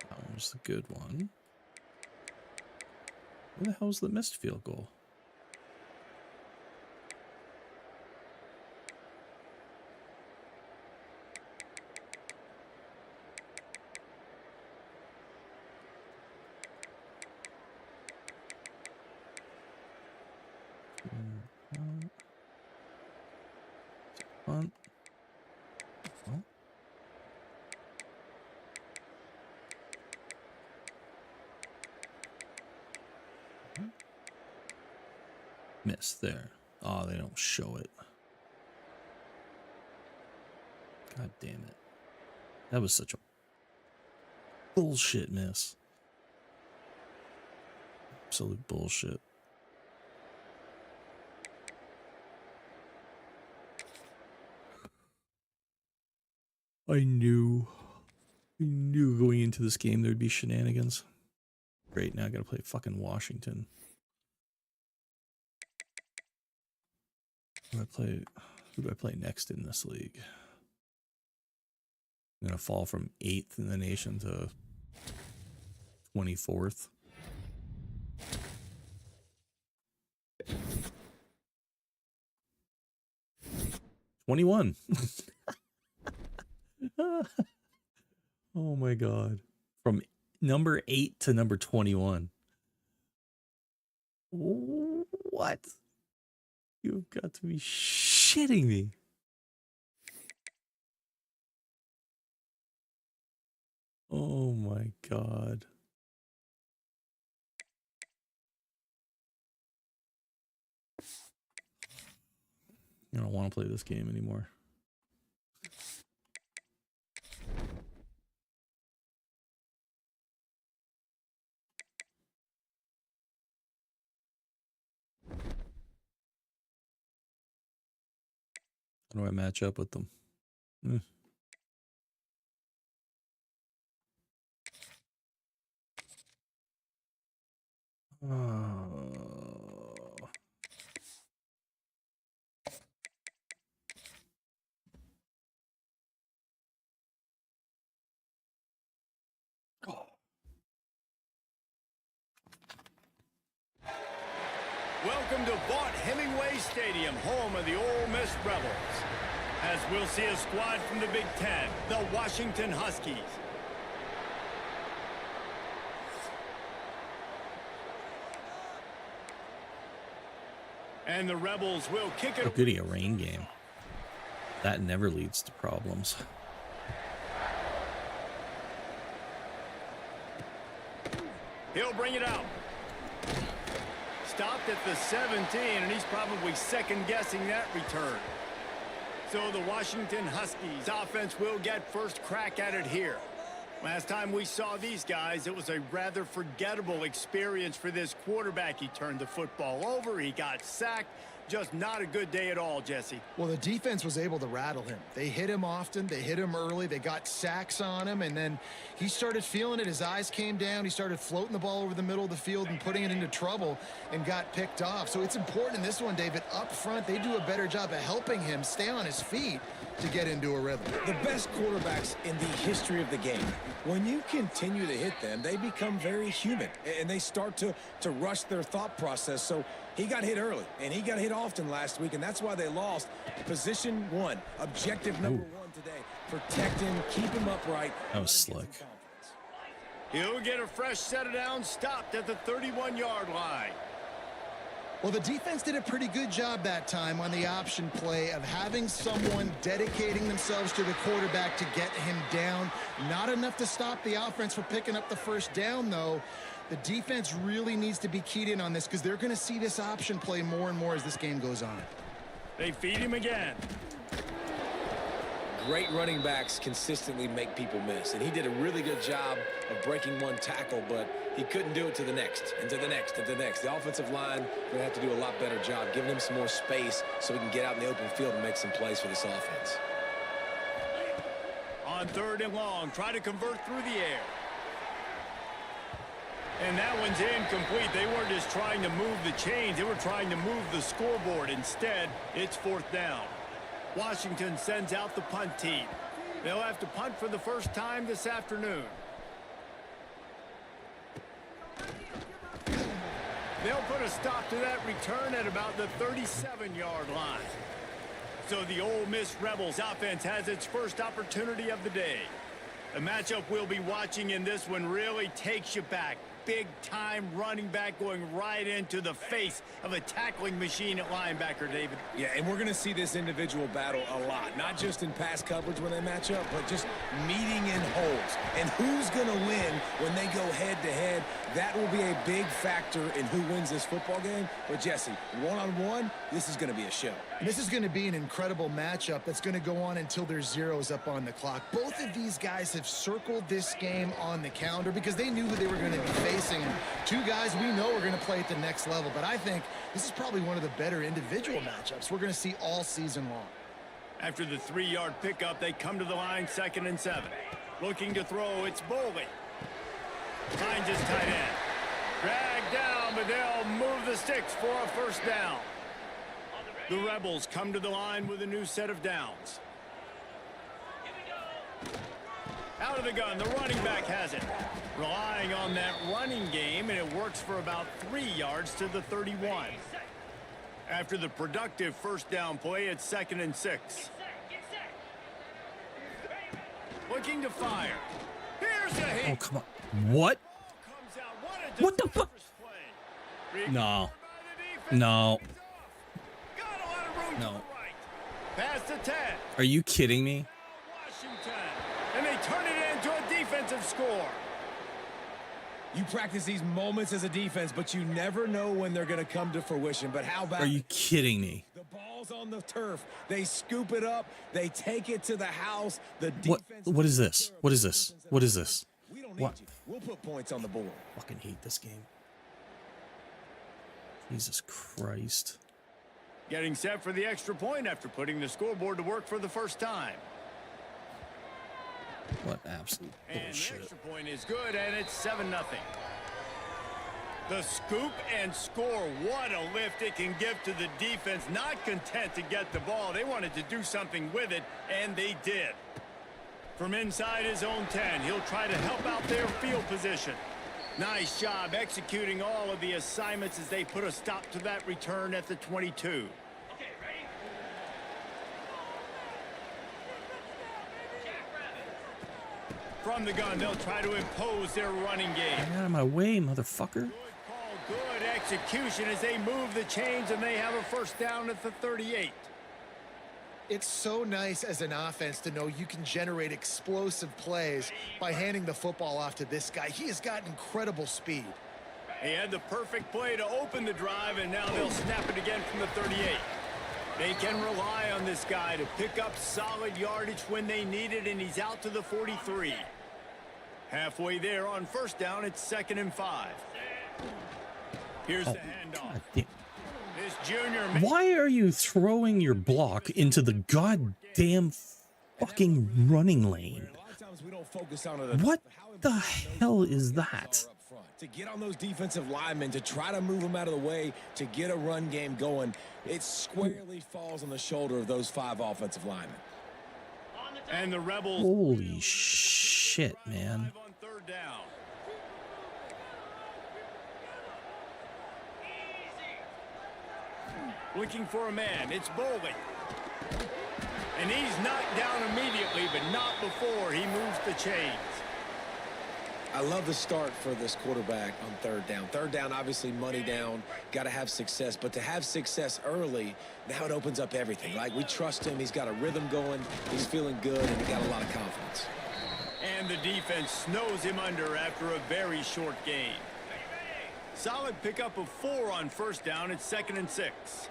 That one was the good one. Where the hell's the missed field goal? Punt. Oh. Miss there. Oh, they don't show it. God damn it. That was such a bullshit miss. Absolute bullshit. I knew going into this game there'd be shenanigans. Great, now I gotta play fucking Washington. Who do I play next in this league? I'm gonna fall from 8th in the nation to 24th. '21. Oh my god. From number 8 to number 21. What? You've got to be shitting me. Oh my god. I don't want to play this game anymore. How do I match up with them? Welcome to Vaught Hemingway Stadium, home of the Ole Miss Rebels. As we'll see a squad from the Big Ten, the Washington Huskies. And the Rebels will kick it. Oh, goody, a rain game. That never leads to problems. He'll bring it out. Stopped at the 17, and he's probably second-guessing that return. So the Washington Huskies offense will get first crack at it here. Last time we saw these guys, it was a rather forgettable experience for this quarterback. He turned the football over, he got sacked. Just not a good day at all, Jesse. Well, the defense was able to rattle him. They hit him often. They hit him early. They got sacks on him, and then he started feeling it. His eyes came down. He started floating the ball over the middle of the field and putting it into trouble and got picked off. So it's important in this one, David, up front, they do a better job of helping him stay on his feet to get into a rhythm. The best quarterbacks in the history of the game, when you continue to hit them, they become very human, and they start to rush their thought process. So he got hit early, and he got hit often last week, and that's why they lost. Position one, objective number one today. Protect him, keep him upright. That was slick. He'll get a fresh set of downs, stopped at the 31-yard line. Well, the defense did a pretty good job that time on the option play of having someone dedicating themselves to the quarterback to get him down. Not enough to stop the offense from picking up the first down, though. The defense really needs to be keyed in on this because they're going to see this option play more and more as this game goes on. They feed him again. Great running backs consistently make people miss, and he did a really good job of breaking one tackle, but he couldn't do it to the next, and to the next, and to the next. The offensive line going to have to do a lot better job, giving him some more space so he can get out in the open field and make some plays for this offense. On 3rd and long, try to convert through the air. And that one's incomplete. They weren't just trying to move the chains. They were trying to move the scoreboard. Instead, it's 4th down. Washington sends out the punt team. They'll have to punt for the first time this afternoon. They'll put a stop to that return at about the 37-yard line. So the Ole Miss Rebels offense has its first opportunity of the day. The matchup we'll be watching in this one really takes you back big-time running back going right into the face of a tackling machine at linebacker, David. Yeah, and we're going to see this individual battle a lot, not just in pass coverage when they match up, but just meeting in holes. And who's going to win when they go head-to-head? That will be a big factor in who wins this football game. But, Jesse, one-on-one, this is going to be a show. And this is going to be an incredible matchup that's going to go on until there's zeros up on the clock. Both of these guys have circled this game on the calendar because they knew who they were going to be facing. And two guys we know are going to play at the next level. But I think this is probably one of the better individual matchups we're going to see all season long. After the 3-yard pickup, they come to the line 2nd and 7. Looking to throw, it's Boley. Finds his tight end. Dragged down, but they'll move the sticks for a first down. The Rebels come to the line with a new set of downs. Out of the gun, the running back has it. Relying on that running game, and it works for about 3 yards to the 31. After the productive first down play, it's 2nd and 6. Looking to fire. Here's the hit. Oh, come on. What? What the fuck? No. No. No. Pass to 10. Are you kidding me? Washington. And they turn it into a defensive score. You practice these moments as a defense, but you never know when they're going to come to fruition. But how about... Are you kidding me? The ball's on the turf. They scoop it up. They take it to the house. The defense... What is this? What is this? What is this? We don't need What? you. We'll put points on the board. Fucking hate this game. Jesus Christ. Getting set for the extra point after putting the scoreboard to work for the first time. What absolute And the bullshit. extra point is good, and it's 7-0. The scoop and score. What a lift it can give to the defense. Not content to get the ball. They wanted to do something with it, and they did. From inside his own 10, he'll try to help out their field position. Nice job executing all of the assignments as they put a stop to that return at the 22. From the gun, they'll try to impose their running game. Get out of my way, motherfucker. Good call, good execution as they move the chains, and they have a first down at the 38. It's so nice as an offense to know you can generate explosive plays by handing the football off to this guy. He has got incredible speed. He had the perfect play to open the drive, and now they'll snap it again from the 38. They can rely on this guy to pick up solid yardage when they need it, and he's out to the 43. Halfway there on first down, it's 2nd and 5. Here's the handoff. God damn. This junior... Why are you throwing your block into the goddamn fucking running lane? A lot of times we don't focus on it. What the hell is that? To get on those defensive linemen, to try to move them out of the way, to get a run game going, it squarely falls on the shoulder of those 5 offensive linemen. And the Rebels... Holy shit, man. On third down. Looking for a man. It's Boley. And he's knocked down immediately, but not before he moves the chains. I love the start for this quarterback on third down. Third down, obviously money down, got to have success. But to have success early, now it opens up everything. Like, we trust him. He's got a rhythm going. He's feeling good, and he got a lot of confidence. And the defense snows him under after a very short gain. Solid pickup of 4 on first down. It's 2nd and 6.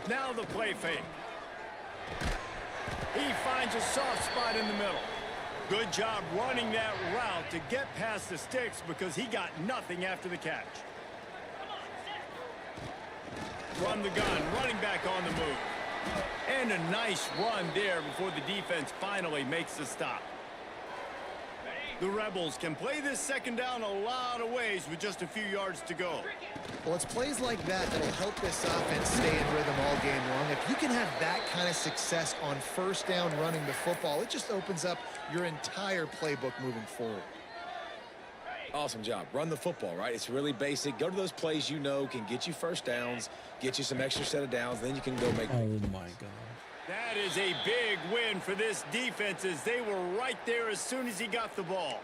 Now the play fake. He finds a soft spot in the middle. Good job running that route to get past the sticks because he got nothing after the catch. From the gun, running back on the move. And a nice run there before the defense finally makes the stop. The Rebels can play this second down a lot of ways with just a few yards to go. Well, it's plays like that that'll help this offense stay in rhythm all game long. If you can have that kind of success on first down running the football, it just opens up your entire playbook moving forward. Awesome job. Run the football, right? It's really basic. Go to those plays you know can get you first downs, get you some extra set of downs, then you can go make... Oh, my God. That is a big win for this defense as they were right there as soon as he got the ball.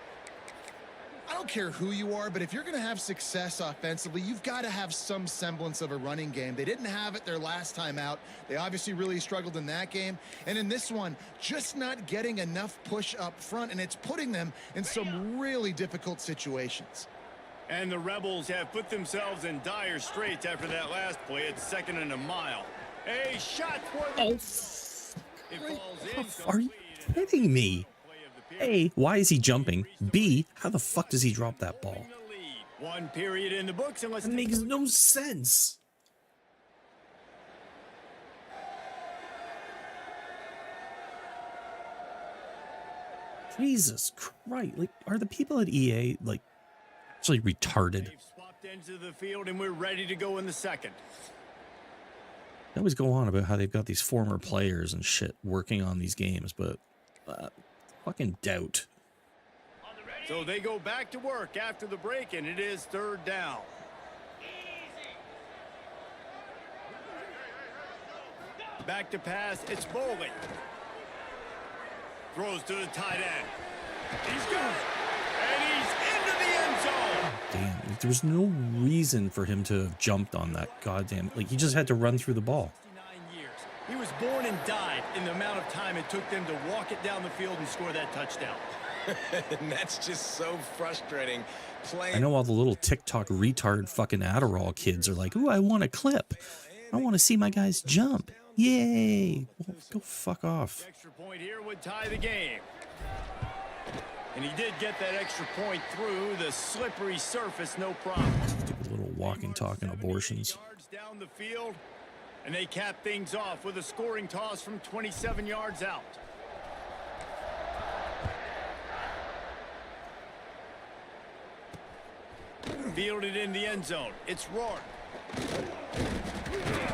I don't care who you are, but if you're going to have success offensively, you've got to have some semblance of a running game. They didn't have it their last time out. They obviously really struggled in that game. And in this one, just not getting enough push up front, and it's putting them in some really difficult situations. And the Rebels have put themselves in dire straits after that last play. It's 2nd and a mile. A shot for the... It falls in. Are you kidding me? A, why is he jumping? B, how the fuck does he drop that ball? One period in the books. That makes no sense. Jesus Christ. Like, are the people at EA, like, actually retarded? They've swapped into the field, and we're ready to go in the second. They always go on about how they've got these former players and shit working on these games, but fucking doubt. So they go back to work after the break, and it is 3rd down. Back to pass, it's Bowling. Throws to the tight end. He's got it, and he's into the end zone. Damn, like, there was no reason for him to have jumped on that goddamn... Like, he just had to run through the ball. 69 years. He was born and died in the amount of time it took them to walk it down the field and score that touchdown. And that's just so frustrating. I know all the little TikTok retard fucking Adderall kids are like, ooh, I want a clip. I want to see my guys jump. Yay. Well, go fuck off. The extra point here would tie the game. And he did get that extra point through the slippery surface, no problem. Stupid little walking, talking abortions. Yards down the field, and they cap things off with a scoring toss from 27 yards out. Fielded in the end zone. It's Rourke.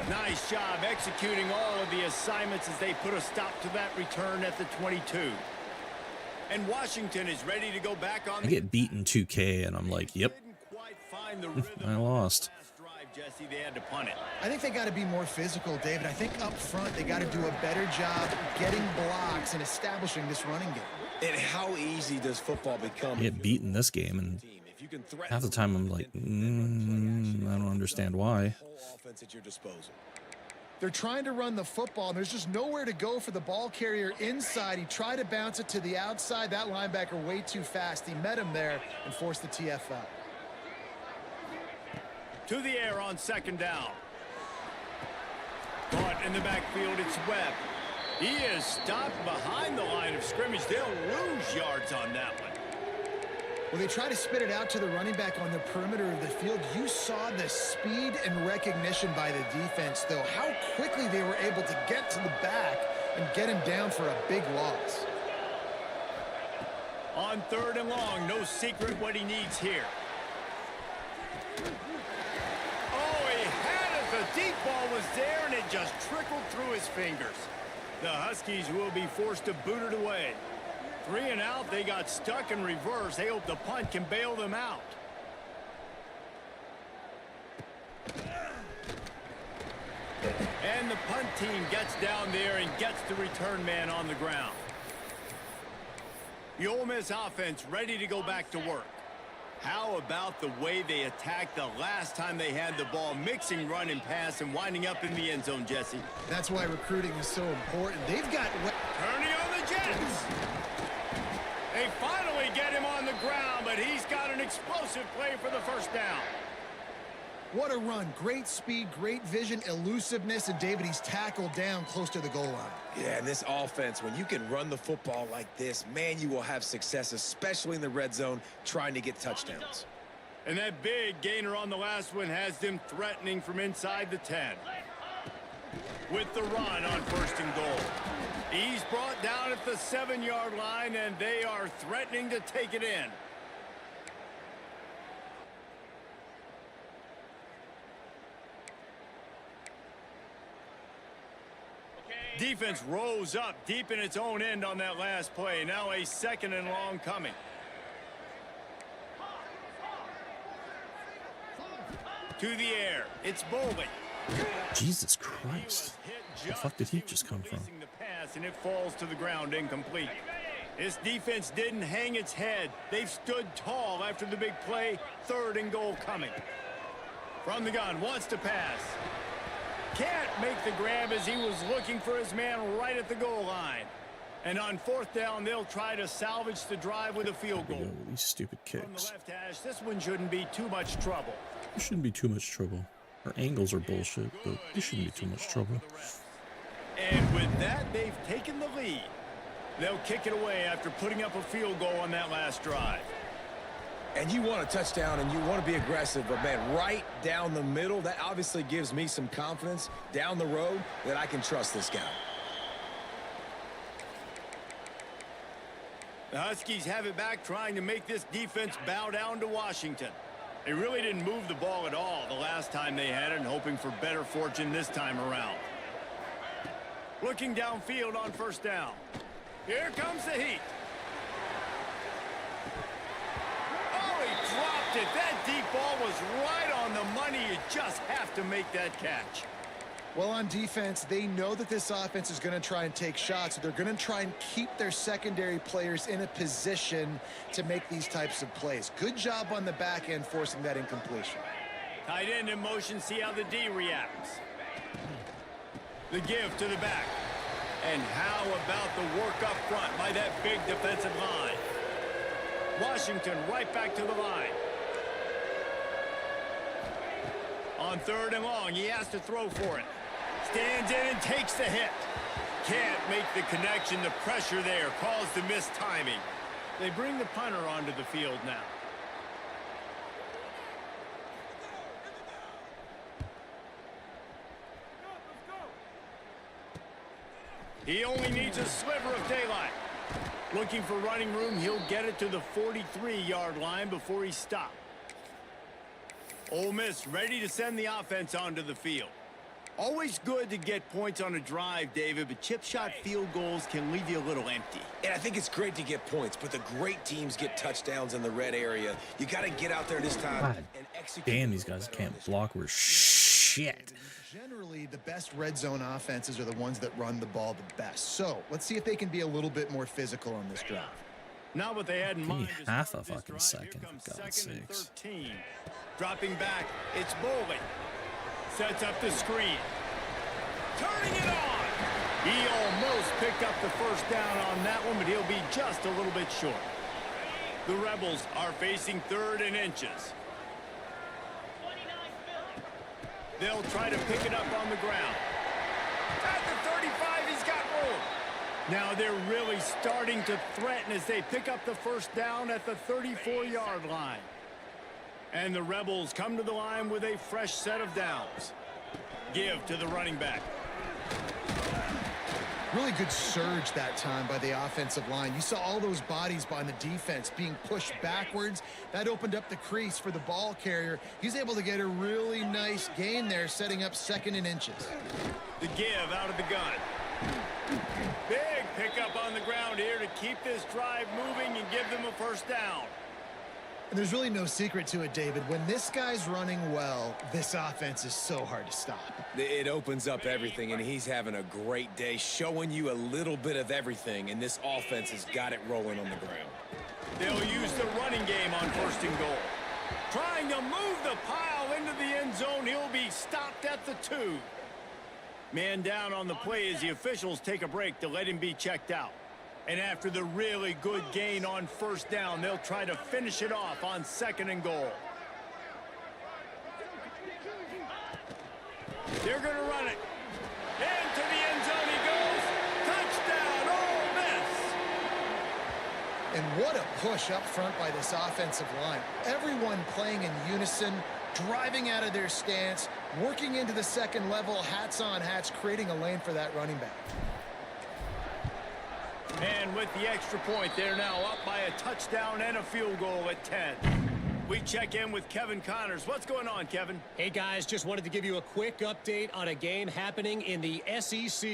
Nice job executing all of the assignments as they put a stop to that return at the 22. And Washington is ready to go back on. I get beaten 2K and I'm like, yep, I lost. Jesse, they had to punt it. I think they got to be more physical, David. I think up front they got to do a better job getting blocks and establishing this running game. And how easy does football become? I get beaten this game, and half the time I'm like, I don't understand why. They're trying to run the football, and there's just nowhere to go for the ball carrier inside. He tried to bounce it to the outside. That linebacker way too fast. He met him there and forced the TFL. To the air on 2nd down. Caught in the backfield, it's Webb. He is stopped behind the line of scrimmage. They'll lose yards on that one. When they try to spit it out to the running back on the perimeter of the field, you saw the speed and recognition by the defense, though. How quickly they were able to get to the back and get him down for a big loss. On 3rd and long, no secret what he needs here. Oh, he had it. The deep ball was there, and it just trickled through his fingers. The Huskies will be forced to boot it away. 3 and out, they got stuck in reverse. They hope the punt can bail them out. And the punt team gets down there and gets the return man on the ground. The Ole Miss offense ready to go back to work. How about the way they attacked the last time they had the ball, mixing run and pass and winding up in the end zone, Jesse? That's why recruiting is so important. They've got... Turning on the Jets. They finally get him on the ground, but he's got an explosive play for the first down. What a run. Great speed, great vision, elusiveness, and David, he's tackled down close to the goal line. Yeah, and this offense, when you can run the football like this, man, you will have success, especially in the red zone, trying to get touchdowns. And that big gainer on the last one has them threatening from inside the 10. With the run on 1st and goal. He's brought down at the 7-yard line, and they are threatening to take it in. Defense rose up deep in its own end on that last play. Now a 2nd and long coming. To the air. It's Bowling. Jesus Christ. The fuck did he just come from? The pass, and it falls to the ground incomplete. This defense didn't hang its head. They've stood tall after the big play. 3rd and goal coming. From the gun, wants to pass. Can't make the grab as he was looking for his man right at the goal line. And on 4th down, they'll try to salvage the drive with a field goal. These stupid From the kicks. left hash, this one shouldn't be too much trouble. There shouldn't be too much trouble. Our angles are bullshit, but this shouldn't be too much trouble. And with that, they've taken the lead. They'll kick it away after putting up a field goal on that last drive. And you want a touchdown and you want to be aggressive, but man, right down the middle, that obviously gives me some confidence down the road that I can trust this guy. The Huskies have it back, trying to make this defense bow down to Washington. They really didn't move the ball at all the last time they had it, and hoping for better fortune this time around. Looking downfield on 1st down. Here comes the heat. Oh, he dropped it. That deep ball was right on the money. You just have to make that catch. Well, on defense, they know that this offense is going to try and take shots. So they're going to try and keep their secondary players in a position to make these types of plays. Good job on the back end forcing that incompletion. Tight end in motion, see how the D reacts. The give to the back. And how about the work up front by that big defensive line? Washington right back to the line. On 3rd and long, he has to throw for it. Stands in and takes the hit. Can't make the connection. The pressure there caused the missed timing. They bring the punter onto the field now. He only needs a sliver of daylight. Looking for running room, he'll get it to the 43-yard line before he stopped. Ole Miss ready to send the offense onto the field. Always good to get points on a drive, David, but chip shot field goals can leave you a little empty. And I think it's great to get points, but the great teams get touchdowns in the red area. You got to get out there this time God and execute. damn, these guys can't block. We're shit. Generally, the best red zone offenses are the ones that run the ball the best. So let's see if they can be a little bit more physical on this drive. Not what they had in Give me mind. to half start a this fucking drive. second, Here comes for God's 2nd and sakes. 13. Dropping back, it's Bowling. Sets up the screen. Turning it on. He almost picked up the 1st down on that one, but he'll be just a little bit short. The Rebels are facing 3rd and inches. They'll try to pick it up on the ground. At the 35, he's got room. Now they're really starting to threaten as they pick up the 1st down at the 34-yard line. And the Rebels come to the line with a fresh set of downs. Give to the running back. Really good surge that time by the offensive line. You saw all those bodies by the defense being pushed backwards. That opened up the crease for the ball carrier. He's able to get a really nice gain there, setting up 2nd and inches. The give out of the gun. Big pickup on the ground here to keep this drive moving and give them a 1st down. And there's really no secret to it, David. When this guy's running well, this offense is so hard to stop. It opens up everything, and he's having a great day, showing you a little bit of everything, and this offense has got it rolling on the ground. They'll use the running game on 1st and goal. Trying to move the pile into the end zone. He'll be stopped at the 2. Man down on the play as the officials take a break to let him be checked out. And after the really good gain on 1st down, they'll try to finish it off on 2nd and goal. They're going to run it. Into the end zone he goes. Touchdown, Ole Miss. And what a push up front by this offensive line. Everyone playing in unison, driving out of their stance, working into the 2nd level, hats on hats, creating a lane for that running back. And with the extra point, they're now up by a touchdown and a field goal at 10. We check in with Kevin Connors. What's going on, Kevin? Hey, guys, just wanted to give you a quick update on a game happening in the SEC.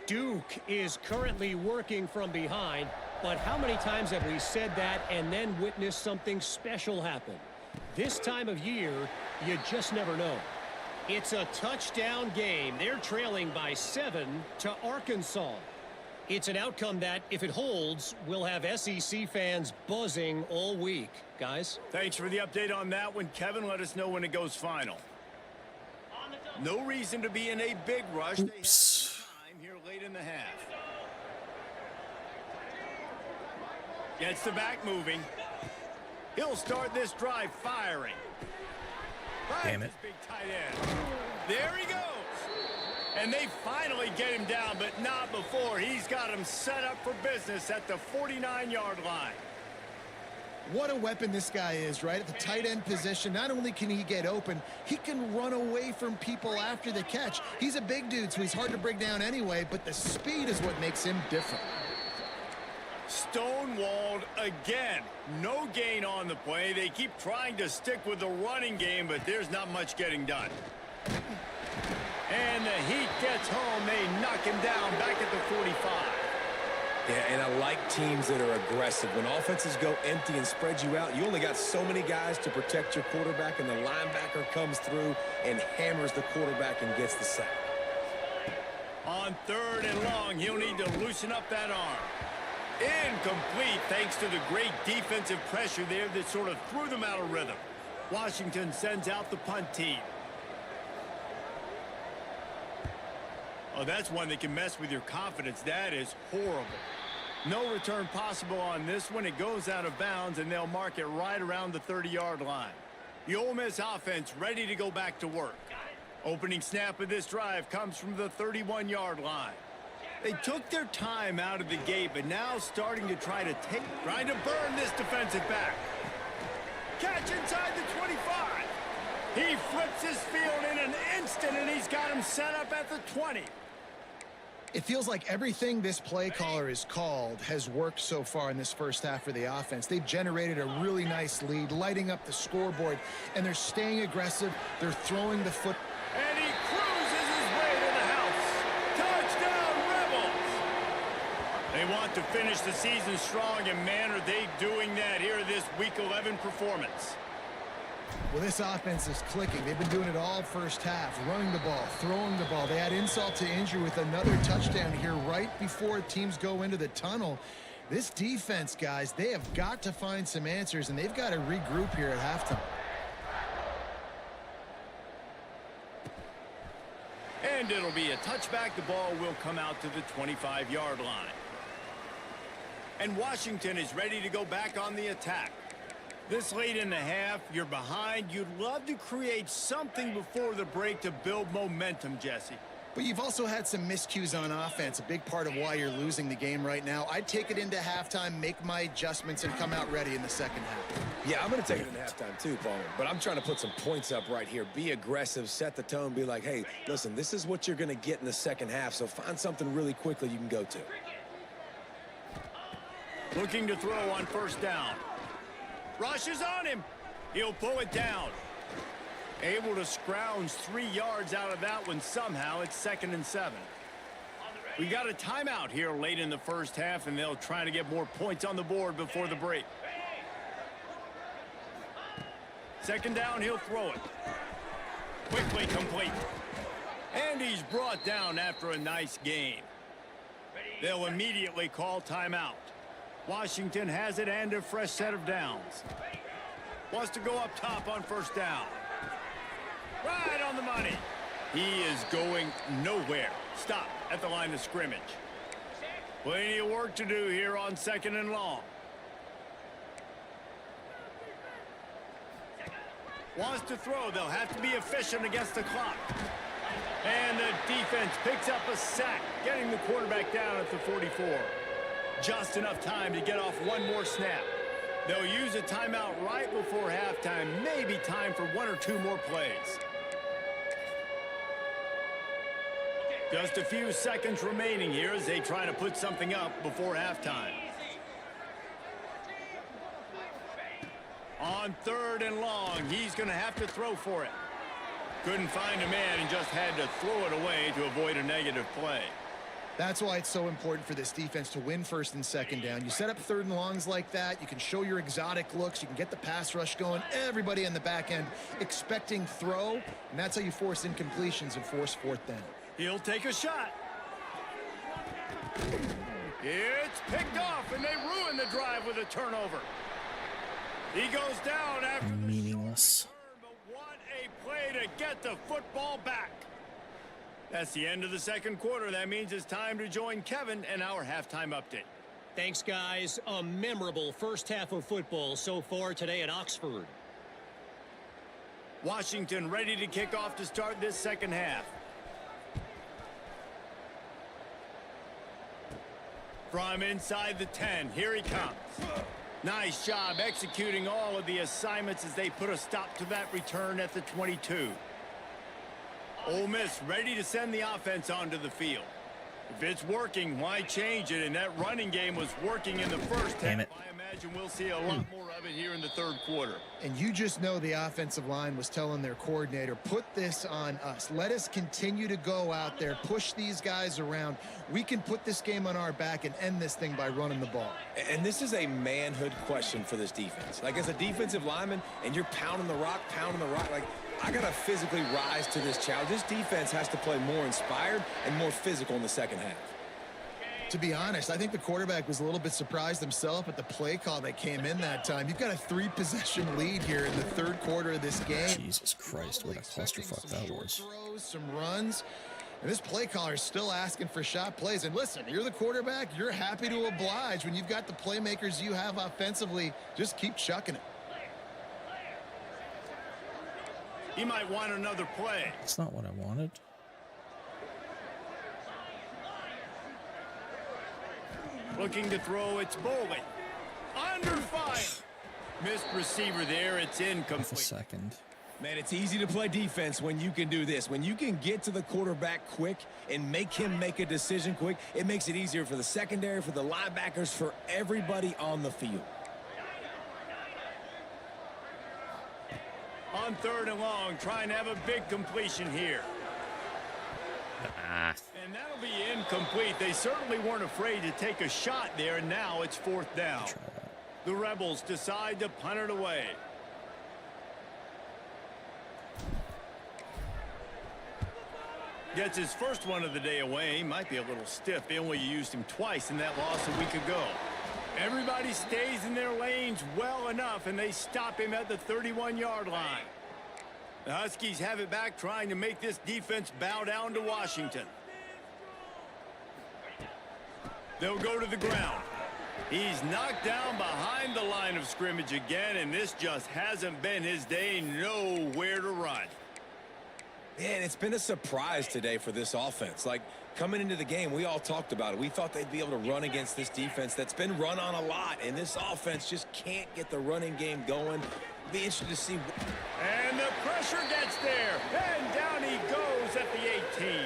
Duke is currently working from behind, but how many times have we said that and then witnessed something special happen? This time of year, you just never know. It's a touchdown game. They're trailing by 7 to Arkansas. It's an outcome that, if it holds, will have SEC fans buzzing all week. Guys? Thanks for the update on that one, Kevin. Let us know when it goes final. No reason to be in a big rush. Oops. They have some time here late in the half. Gets the back moving. He'll start this drive firing. Damn it. Big tight end. There he goes. And they finally get him down, but not before. He's got him set up for business at the 49-yard line. What a weapon this guy is, right? At the tight end position, not only can he get open, he can run away from people after the catch. He's a big dude, so he's hard to bring down anyway, but the speed is what makes him different. Stonewalled again. No gain on the play. They keep trying to stick with the running game, but there's not much getting done. And the heat gets home. They knock him down back at the 45. Yeah, and I like teams that are aggressive. When offenses go empty and spread you out, you only got so many guys to protect your quarterback, and the linebacker comes through and hammers the quarterback and gets the sack. On 3rd and long, he'll need to loosen up that arm. Incomplete thanks to the great defensive pressure there that sort of threw them out of rhythm. Washington sends out the punt team. Oh, that's one that can mess with your confidence. That is horrible. No return possible on this one. It goes out of bounds, and they'll mark it right around the 30-yard line. The Ole Miss offense ready to go back to work. Opening snap of this drive comes from the 31-yard line. They took their time out of the gate, but now starting to trying to burn this defensive back. Catch inside the 25. He flips his field in an instant, and he's got him set up at the 20. It feels like everything this play caller has called has worked so far in this first half for the offense. They've generated a really nice lead, lighting up the scoreboard, and they're staying aggressive. They're throwing the foot. And he cruises his way to the house. Touchdown, Rebels! They want to finish the season strong, and man, are they doing that here this Week 11 performance. Well, this offense is clicking. They've been doing it all first half, running the ball, throwing the ball. They had insult to injury with another touchdown here right before teams go into the tunnel. This defense, guys, they have got to find some answers, and they've got to regroup here at halftime. And it'll be a touchback. The ball will come out to the 25-yard line. And Washington is ready to go back on the attack. This late in the half, you're behind. You'd love to create something before the break to build momentum, Jesse. But you've also had some miscues on offense, a big part of why you're losing the game right now. I'd take it into halftime, make my adjustments, and come out ready in the second half. Yeah, I'm going to take it into halftime too, Paul. But I'm trying to put some points up right here. Be aggressive, set the tone, be like, hey, listen, this is what you're going to get in the second half, so find something really quickly you can go to. Looking to throw on first down. Rushes on him. He'll pull it down. Able to scrounge 3 yards out of that one somehow. It's 2nd and 7. We got a timeout here late in the first half, and they'll try to get more points on the board before the break. 2nd down, he'll throw it. Quickly complete. And he's brought down after a nice gain. They'll immediately call timeout. Washington has it and a fresh set of downs. Wants to go up top on first down. Right on the money. He is going nowhere. Stop at the line of scrimmage. Plenty of work to do here on 2nd and long. Wants to throw. They'll have to be efficient against the clock. And the defense picks up a sack, getting the quarterback down at the 44. Just enough time to get off one more snap. They'll use a timeout right before halftime. Maybe time for 1 or 2 more plays. Just a few seconds remaining here as they try to put something up before halftime. On 3rd and long, he's going to have to throw for it. Couldn't find a man and just had to throw it away to avoid a negative play. That's why it's so important for this defense to win first and second down. You set up third and longs like that. You can show your exotic looks. You can get the pass rush going. Everybody on the back end expecting throw, and that's how you force incompletions and force fourth down. He'll take a shot. It's picked off, and they ruin the drive with a turnover. He goes down after Meaningless. but what a play to get the football back. That's the end of the second quarter. That means it's time to join Kevin and our halftime update. Thanks, guys. A memorable first half of football so far today at Oxford. Washington ready to kick off to start this second half. From inside the 10, here he comes. Nice job executing all of the assignments as they put a stop to that return at the 22. Ole Miss ready to send the offense onto the field. If it's working, why change it? And that running game was working in the first half. I imagine we'll see a lot more of it here in the third quarter. And you just know the offensive line was telling their coordinator, put this on us. Let us continue to go out there, push these guys around. We can put this game on our back and end this thing by running the ball. And this is a manhood question for this defense. Like, as a defensive lineman, and you're pounding the rock, like, I got to physically rise to this challenge. This defense has to play more inspired and more physical in the second half. To be honest, I think the quarterback was a little bit surprised himself at the play call that came in that time. You've got a 3-possession lead here in the third quarter of this game. Jesus Christ, what a clusterfuck that was. Throws, some runs. And this play caller is still asking for shot plays. And listen, you're the quarterback. You're happy to oblige when you've got the playmakers you have offensively. Just keep chucking it. He might want another play. That's not what I wanted. Looking to throw, it's Bowling. Under fire. Missed receiver there, it's Half a incomplete. second. Man, it's easy to play defense when you can do this. When you can get to the quarterback quick and make him make a decision quick, it makes it easier for the secondary, for the linebackers, for everybody on the field. On third and long, trying to have a big completion here. And that'll be incomplete. They certainly weren't afraid to take a shot there, and now it's fourth down. The Rebels decide to punt it away. Gets his first one of the day away. He might be a little stiff. They only used him twice in that loss a week ago. Everybody stays in their lanes well enough, and they stop him at the 31-yard line. The Huskies have it back, trying to make this defense bow down to Washington. They'll go to the ground. He's knocked down behind the line of scrimmage again, and this just hasn't been his day. Nowhere to run. Man, it's been a surprise today for this offense. Like, coming into the game, we all talked about it. We thought they'd be able to run against this defense that's been run on a lot, and this offense just can't get the running game going. Be interested to see. And the pressure gets there, and down he goes at the 18.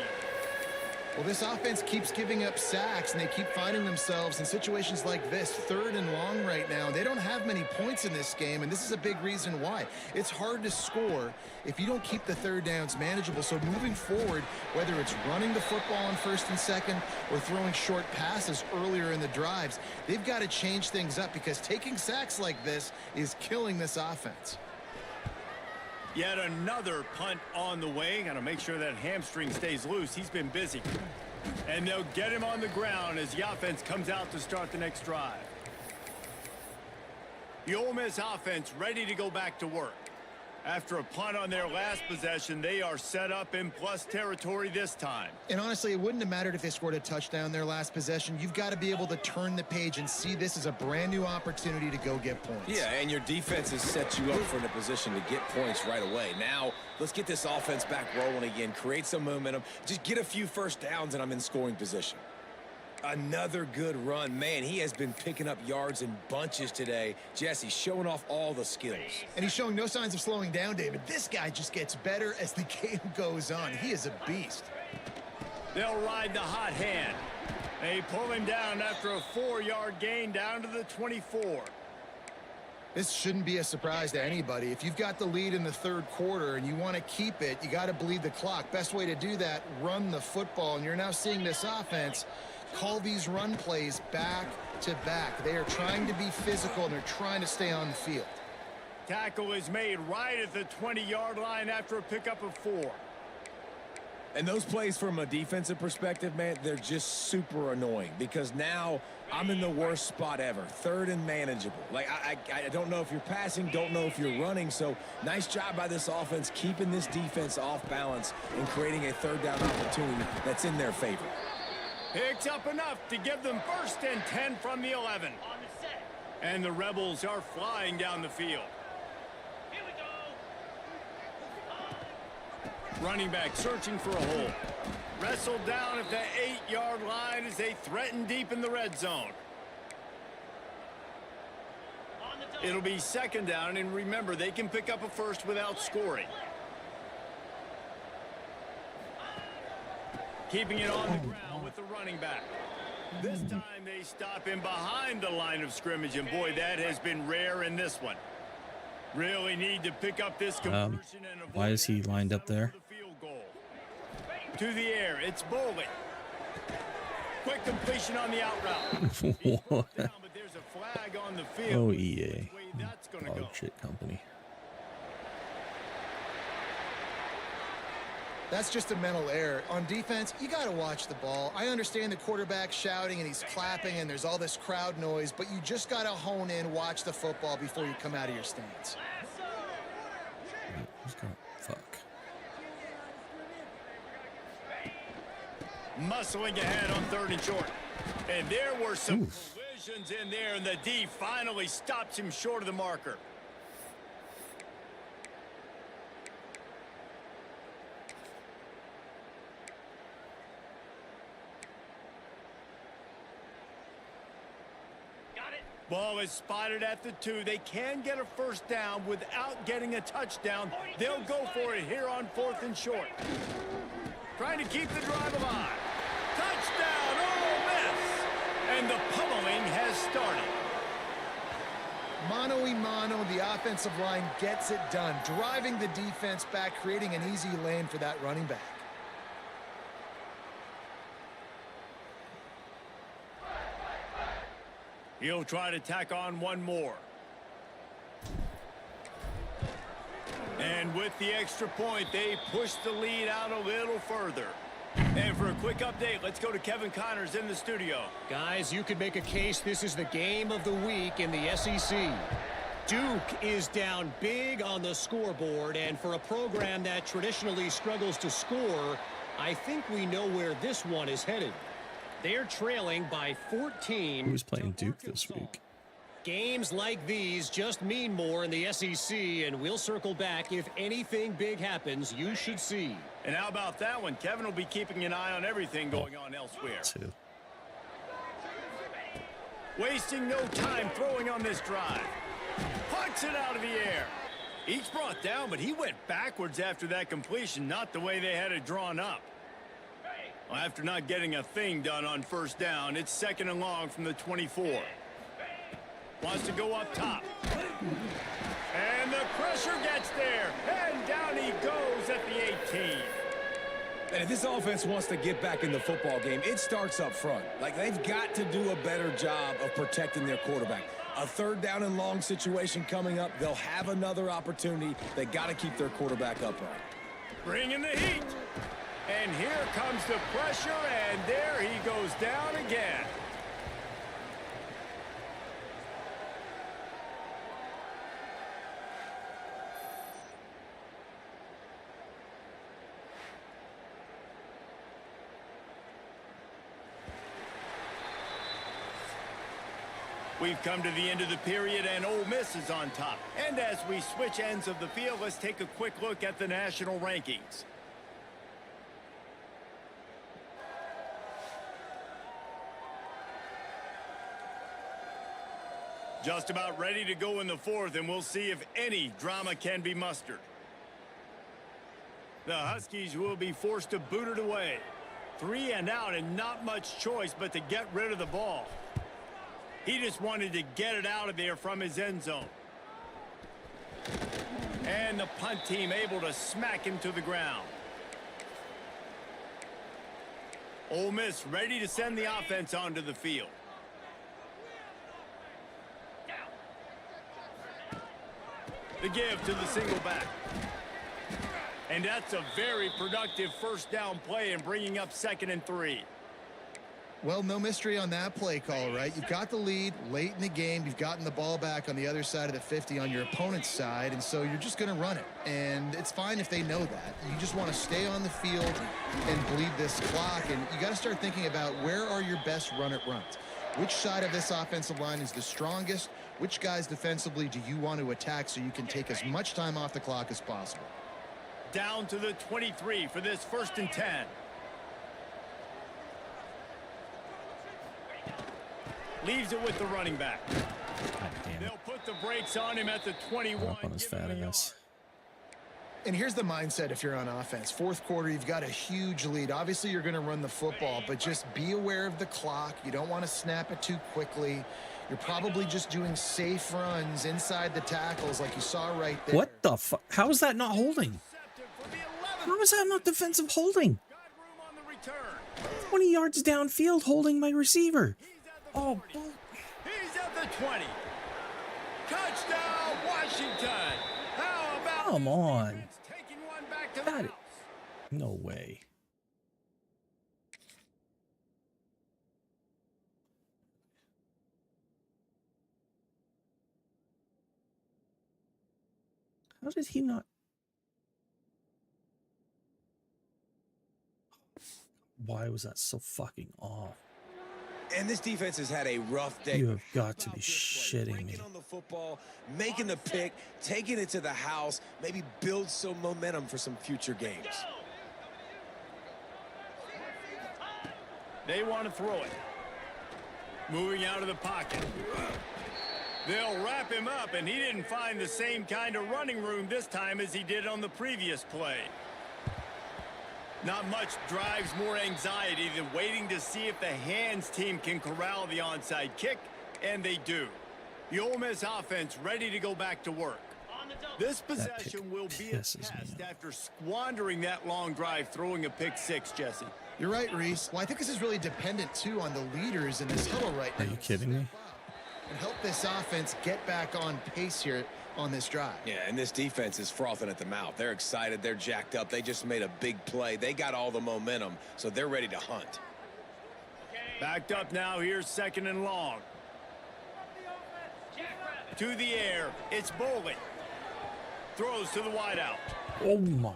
Well, this offense keeps giving up sacks, and they keep finding themselves in situations like this, third and long right now. They don't have many points in this game, and this is a big reason why. It's hard to score if you don't keep the third downs manageable. So moving forward, whether it's running the football on first and second or throwing short passes earlier in the drives, they've got to change things up because taking sacks like this is killing this offense. Yet another punt on the way. Got to make sure that hamstring stays loose. He's been busy. And they'll get him on the ground as the offense comes out to start the next drive. The Ole Miss offense ready to go back to work. After a punt on their last possession, they are set up in plus territory this time. And honestly, it wouldn't have mattered if they scored a touchdown their last possession. You've got to be able to turn the page and see this as a brand new opportunity to go get points. Yeah, and your defense has set you up for a position to get points right away. Now, let's get this offense back rolling again, create some momentum, just get a few first downs, and I'm in scoring position. Another good run. Man, he has been picking up yards in bunches today. Jesse showing off all the skills. And he's showing no signs of slowing down, David. This guy just gets better as the game goes on. He is a beast. They'll ride the hot hand. They pull him down after a 4-yard gain down to the 24. This shouldn't be a surprise to anybody. If you've got the lead in the third quarter and you want to keep it, you got to bleed the clock. Best way to do that, run the football. And you're now seeing this offense call these run plays back to back. They are trying to be physical, and they're trying to stay on the field. Tackle is made right at the 20-yard line after a pickup of 4. And those plays from a defensive perspective, man, they're just super annoying because now I'm in the worst spot ever. Third and manageable. Like, I don't know if you're passing, don't know if you're running. So nice job by this offense keeping this defense off balance and creating a third down opportunity that's in their favor. Picks up enough to give them 1st and 10 from the 11. And the Rebels are flying down the field. Running back searching for a hole. Wrestled down at the 8-yard line as they threaten deep in the red zone. It'll be 2nd down, and remember, they can pick up a first without scoring. Keeping it on the ground with the running back. This time they stop him behind the line of scrimmage, and boy, that has been rare in this one. Really need to pick up this conversion and avoid. Why is he lined up there? To the air, it's Bowling. Quick completion on the out route. What? Down, but there's a flag on the field. Oh, EA. That's gonna Dog go. shit company. That's just a mental error. On defense, you got to watch the ball. I understand the quarterback shouting and he's clapping and there's all this crowd noise, but you just got to hone in, watch the football before you come out of your stance. Wait, who's going? Fuck. Muscling ahead on 3rd and short. And there were some collisions in there, and the D finally stops him short of the marker. Ball is spotted at the 2. They can get a 1st down without getting a touchdown. They'll go for it here on 4th and short. Trying to keep the drive alive. Touchdown, Ole Miss! And the pummeling has started. Mano-a-mano, the offensive line gets it done, driving the defense back, creating an easy lane for that running back. He'll try to tack on one more. And with the extra point, they push the lead out a little further. And for a quick update, let's go to Kevin Connors in the studio. Guys, you could make a case this is the game of the week in the SEC. Duke is down big on the scoreboard, and for a program that traditionally struggles to score, I think we know where this one is headed. They're trailing by 14. Who's playing Duke this week? Games like these just mean more in the SEC, and we'll circle back if anything big happens you should see. And how about that one? Kevin will be keeping an eye on everything going on elsewhere. Two. Wasting no time throwing on this drive. Puts it out of the air. Each brought down, but he went backwards after that completion, not the way they had it drawn up. Well, after not getting a thing done on 1st down, it's 2nd and long from the 24. Wants to go up top. And the pressure gets there. And down he goes at the 18. And if this offense wants to get back in the football game, it starts up front. Like, they've got to do a better job of protecting their quarterback. A 3rd down and long situation coming up. They'll have another opportunity. They got to keep their quarterback upright. Bringing the heat. And here comes the pressure, and there he goes down again. We've come to the end of the period, and Ole Miss is on top. And as we switch ends of the field, let's take a quick look at the national rankings. Just about ready to go in the 4th, and we'll see if any drama can be mustered. The Huskies will be forced to boot it away. 3 and out, and not much choice but to get rid of the ball. He just wanted to get it out of there from his end zone. And the punt team able to smack him to the ground. Ole Miss ready to send the offense onto the field. The give to the single back. And that's a very productive first down play and bringing up 2nd and 3. Well, no mystery on that play call, right? You've got the lead late in the game. You've gotten the ball back on the other side of the 50 on your opponent's side, and so you're just going to run it. And it's fine if they know that. You just want to stay on the field and bleed this clock, and you got to start thinking about where are your best run-it runs. Which side of this offensive line is the strongest? Which guys defensively do you want to attack so you can take as much time off the clock as possible? Down to the 23 for this 1st and 10. Leaves it with the running back. They'll put the brakes on him at the 21. Up on his fat ass. And here's the mindset if you're on offense. 4th quarter, you've got a huge lead. Obviously, you're going to run the football, but just be aware of the clock. You don't want to snap it too quickly. You're probably just doing safe runs inside the tackles like you saw right there. What the fuck? How is that not holding? How is that not defensive holding? 20 yards downfield holding my receiver. Oh, he's at the 20. Touchdown, Washington. How about come on. taking one back to That, the house? no way. How did he not? Why was that so fucking off? And this defense has had a rough day. You have got to be shitting me. On the football, making the pick, taking it to the house, maybe build some momentum for some future games. They want to throw it. Moving out of the pocket. They'll wrap him up, and he didn't find the same kind of running room this time as he did on the previous play. Not much drives more anxiety than waiting to see if the hands team can corral the onside kick, and they do. The Ole Miss offense ready to go back to work. This possession will be a test after squandering that long drive, throwing a pick 6, Jesse. You're right, Reese. Well, I think this is really dependent, too, on the leaders in this huddle right now. Are you kidding me? And help this offense get back on pace here on this drive. Yeah, and this defense is frothing at the mouth. They're excited. They're jacked up. They just made a big play. They got all the momentum, so they're ready to hunt. Backed up now. Here's 2nd and long. To the air. It's Boley. Throws to the wideout. Oh my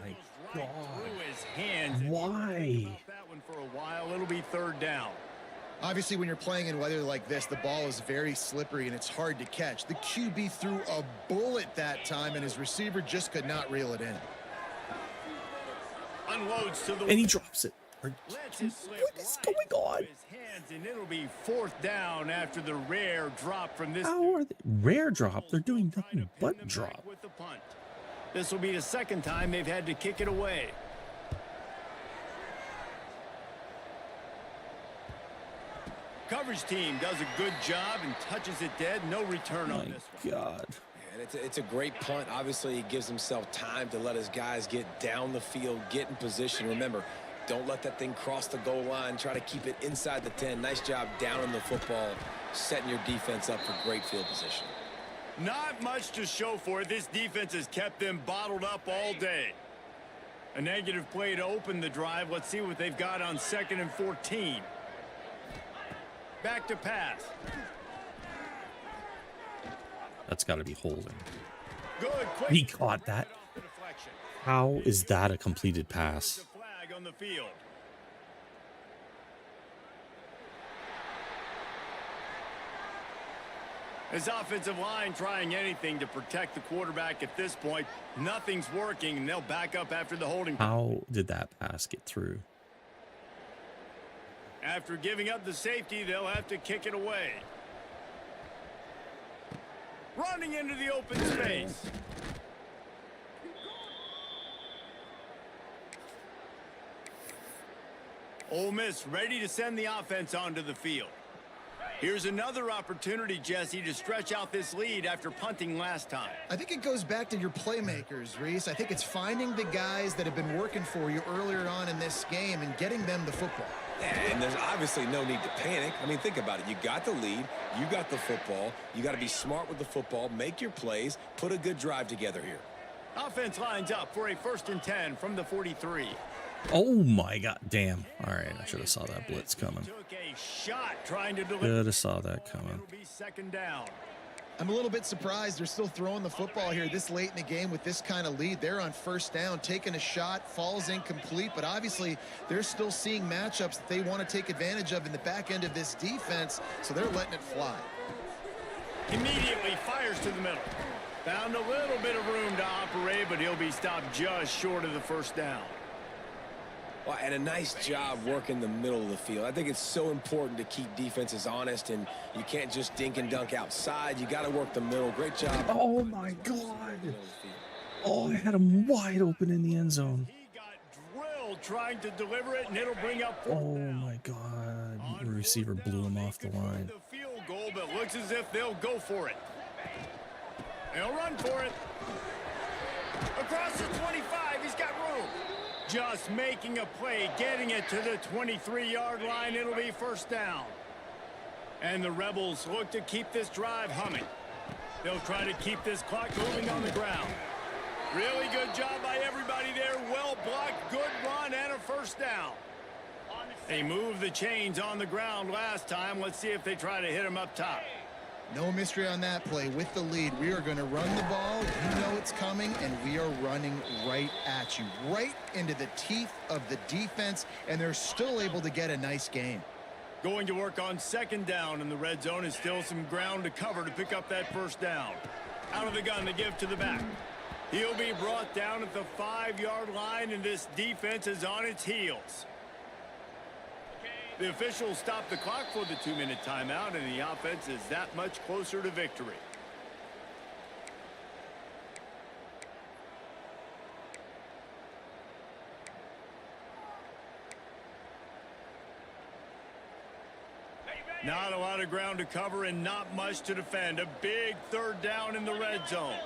God. Through his hands. Why? That one for a while. It'll be 3rd down. Obviously, when you're playing in weather like this, the ball is very slippery and it's hard to catch. The QB threw a bullet that time, and his receiver just could not reel it in. Unloads to the And he drops it. What is is going on? his hands, and it'll be 4th down after the rare drop from this. How are they? Rare drop? They're doing nothing but drop. With the punt. This will be the 2nd time they've had to kick it away. Coverage team does a good job and touches it dead. No return on this one. God. And it's a great punt. Obviously, he gives himself time to let his guys get down the field, get in position. Remember, don't let that thing cross the goal line. Try to keep it inside the 10. Nice job down in the football, setting your defense up for great field position. Not much to show for it. This defense has kept them bottled up all day. A negative play to open the drive. Let's see what they've got on 2nd and 14. Back to pass. That's got to be holding. Good. Quick. He caught that. How is that a completed pass? The flag on the field. His offensive line trying anything to protect the quarterback at this point. Nothing's working, and they'll back up after the holding. How did that pass get through? After giving up the safety, they'll have to kick it away. Running into the open space. Ole Miss ready to send the offense onto the field. Here's another opportunity, Jesse, to stretch out this lead after punting last time. I think it goes back to your playmakers, Reese. I think it's finding the guys that have been working for you earlier on in this game and getting them the football. And there's obviously no need to panic. I mean, think about it. You got the lead. You got the football. You got to be smart with the football, make your plays, put a good drive together here. Offense lines up for a 1st and 10 from the 43. Oh my god, damn. All right, I should have saw that blitz coming. Took a shot trying to deliver. Should have saw that coming. It'll be 2nd down. I'm a little bit surprised they're still throwing the football here this late in the game with this kind of lead. They're on 1st down, taking a shot, falls incomplete, but obviously they're still seeing matchups that they want to take advantage of in the back end of this defense, so they're letting it fly. Immediately fires to the middle. Found a little bit of room to operate, but he'll be stopped just short of the 1st down. Well, and a nice job working the middle of the field. I think it's so important to keep defenses honest, and you can't just dink and dunk outside. You got to work the middle. Great job. Oh my god. Oh, I had him wide open in the end zone. He got drilled trying to deliver it, and it'll bring up 4th Oh down. my god. The receiver blew him off the line. The field goal, but looks as if they'll go for it. They'll run for it. Across the 25, he's got room. Just making a play, getting it to the 23-yard line. It'll be 1st down. And the Rebels look to keep this drive humming. They'll try to keep this clock moving on the ground. Really good job by everybody there. Well blocked, good run, and a 1st down. They moved the chains on the ground last time. Let's see if they try to hit him up top. No mystery on that play. With the lead, we are going to run the ball. You know it's coming, and we are running right at you, right into the teeth of the defense, and they're still able to get a nice gain. Going to work on 2nd down, and the red zone is still some ground to cover to pick up that 1st down. Out of the gun to give to the back. He'll be brought down at the 5-yard line, and this defense is on its heels. The officials stop the clock for the 2-minute timeout, and the offense is that much closer to victory. Not a lot of ground to cover and not much to defend. A big 3rd down in the red zone.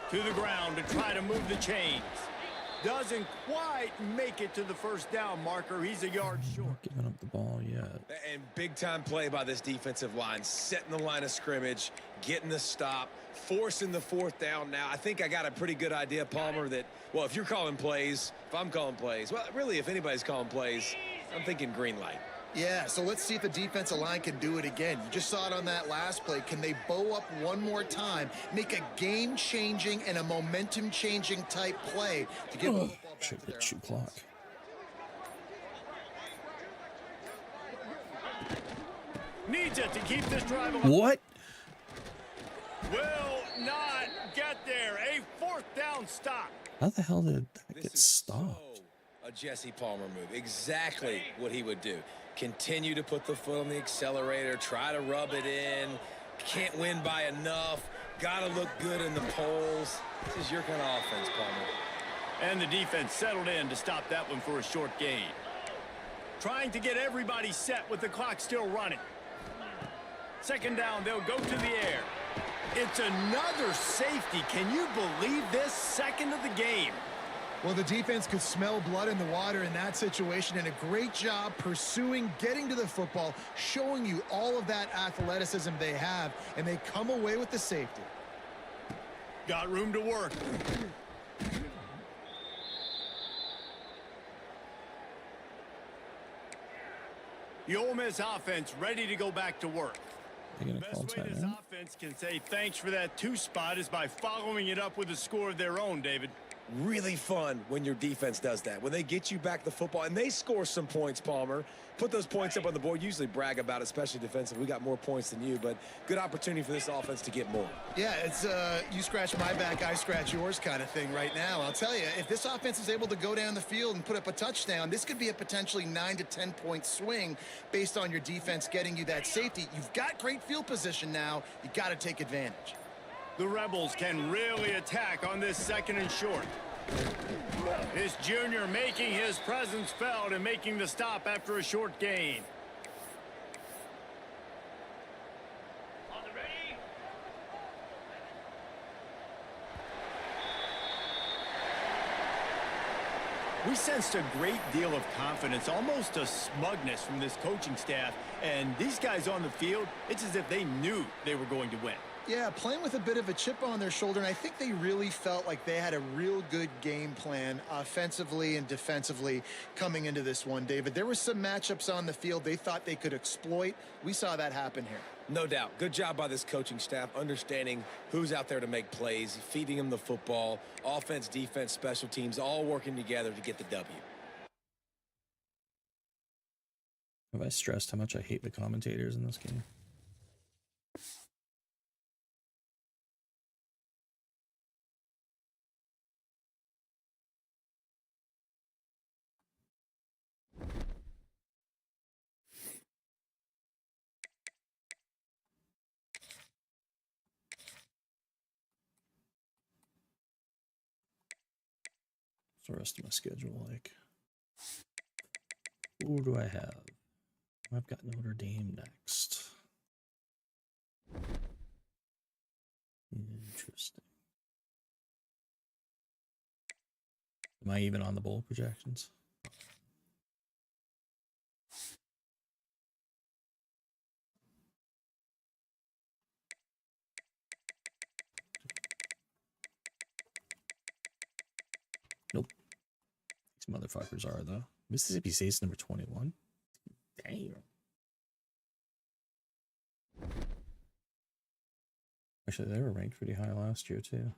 To the ground to try to move the chains. Doesn't quite make it to the 1st down marker. He's a yard short. Not giving up the ball yet. And big-time play by this defensive line, setting the line of scrimmage, getting the stop, forcing the 4th down now. I think I got a pretty good idea, Palmer, that, well, if you're calling plays, if I'm calling plays, well, really, if anybody's calling plays, I'm thinking green light. Yeah, so let's see if the defensive line can do it again. You just saw it on that last play. Can they bow up one more time, make a game-changing and a momentum-changing type play to get the football back Should to their hit shoot clock. Needs it to keep this drive alive. What? Will not get there. A 4th down stop. How the hell did that This get is stopped? so a Jesse Palmer move. Exactly what he would do. Continue to put the foot on the accelerator, try to rub it in. Can't win by enough. Got to look good in the polls. This is your kind of offense, Palmer. And the defense settled in to stop that one for a short gain. Trying to get everybody set with the clock still running. 2nd down, they'll go to the air. It's another safety. Can you believe this? 2nd of the game. Well, the defense could smell blood in the water in that situation, and a great job pursuing, getting to the football, showing you all of that athleticism they have, and they come away with the safety. Got room to work. The Ole Miss offense ready to go back to work. They're gonna call Best way this timeout. offense can say thanks for that 2 spot is by following it up with a score of their own, David. Really fun when your defense does that. When they get you back the football and they score some points, Palmer. Put those points up on the board. Usually brag about it, especially defensive. We got more points than you, but good opportunity for this offense to get more. Yeah, it's you scratch my back, I scratch yours kind of thing right now. I'll tell you, if this offense is able to go down the field and put up a touchdown, this could be a potentially 9 to 10 point swing based on your defense getting you that safety. You've got great field position now. You got to take advantage. The Rebels can really attack on this 2nd and short. This junior making his presence felt and making the stop after a short gain. We sensed a great deal of confidence, almost a smugness from this coaching staff. And these guys on the field, it's as if they knew they were going to win. Yeah, playing with a bit of a chip on their shoulder, and I think they really felt like they had a real good game plan offensively and defensively coming into this one, David. There were some matchups on the field they thought they could exploit. We saw that happen here. No doubt. Good job by this coaching staff, understanding who's out there to make plays, feeding them the football, offense, defense, special teams, all working together to get the W. Have I stressed how much I hate the commentators in this game? What's the rest of my schedule like? Who do I have? I've got Notre Dame next. Interesting. Am I even on the bowl projections? Nope. These motherfuckers are, though. Mississippi State's number 21. Damn. Actually, they were ranked pretty high last year, too.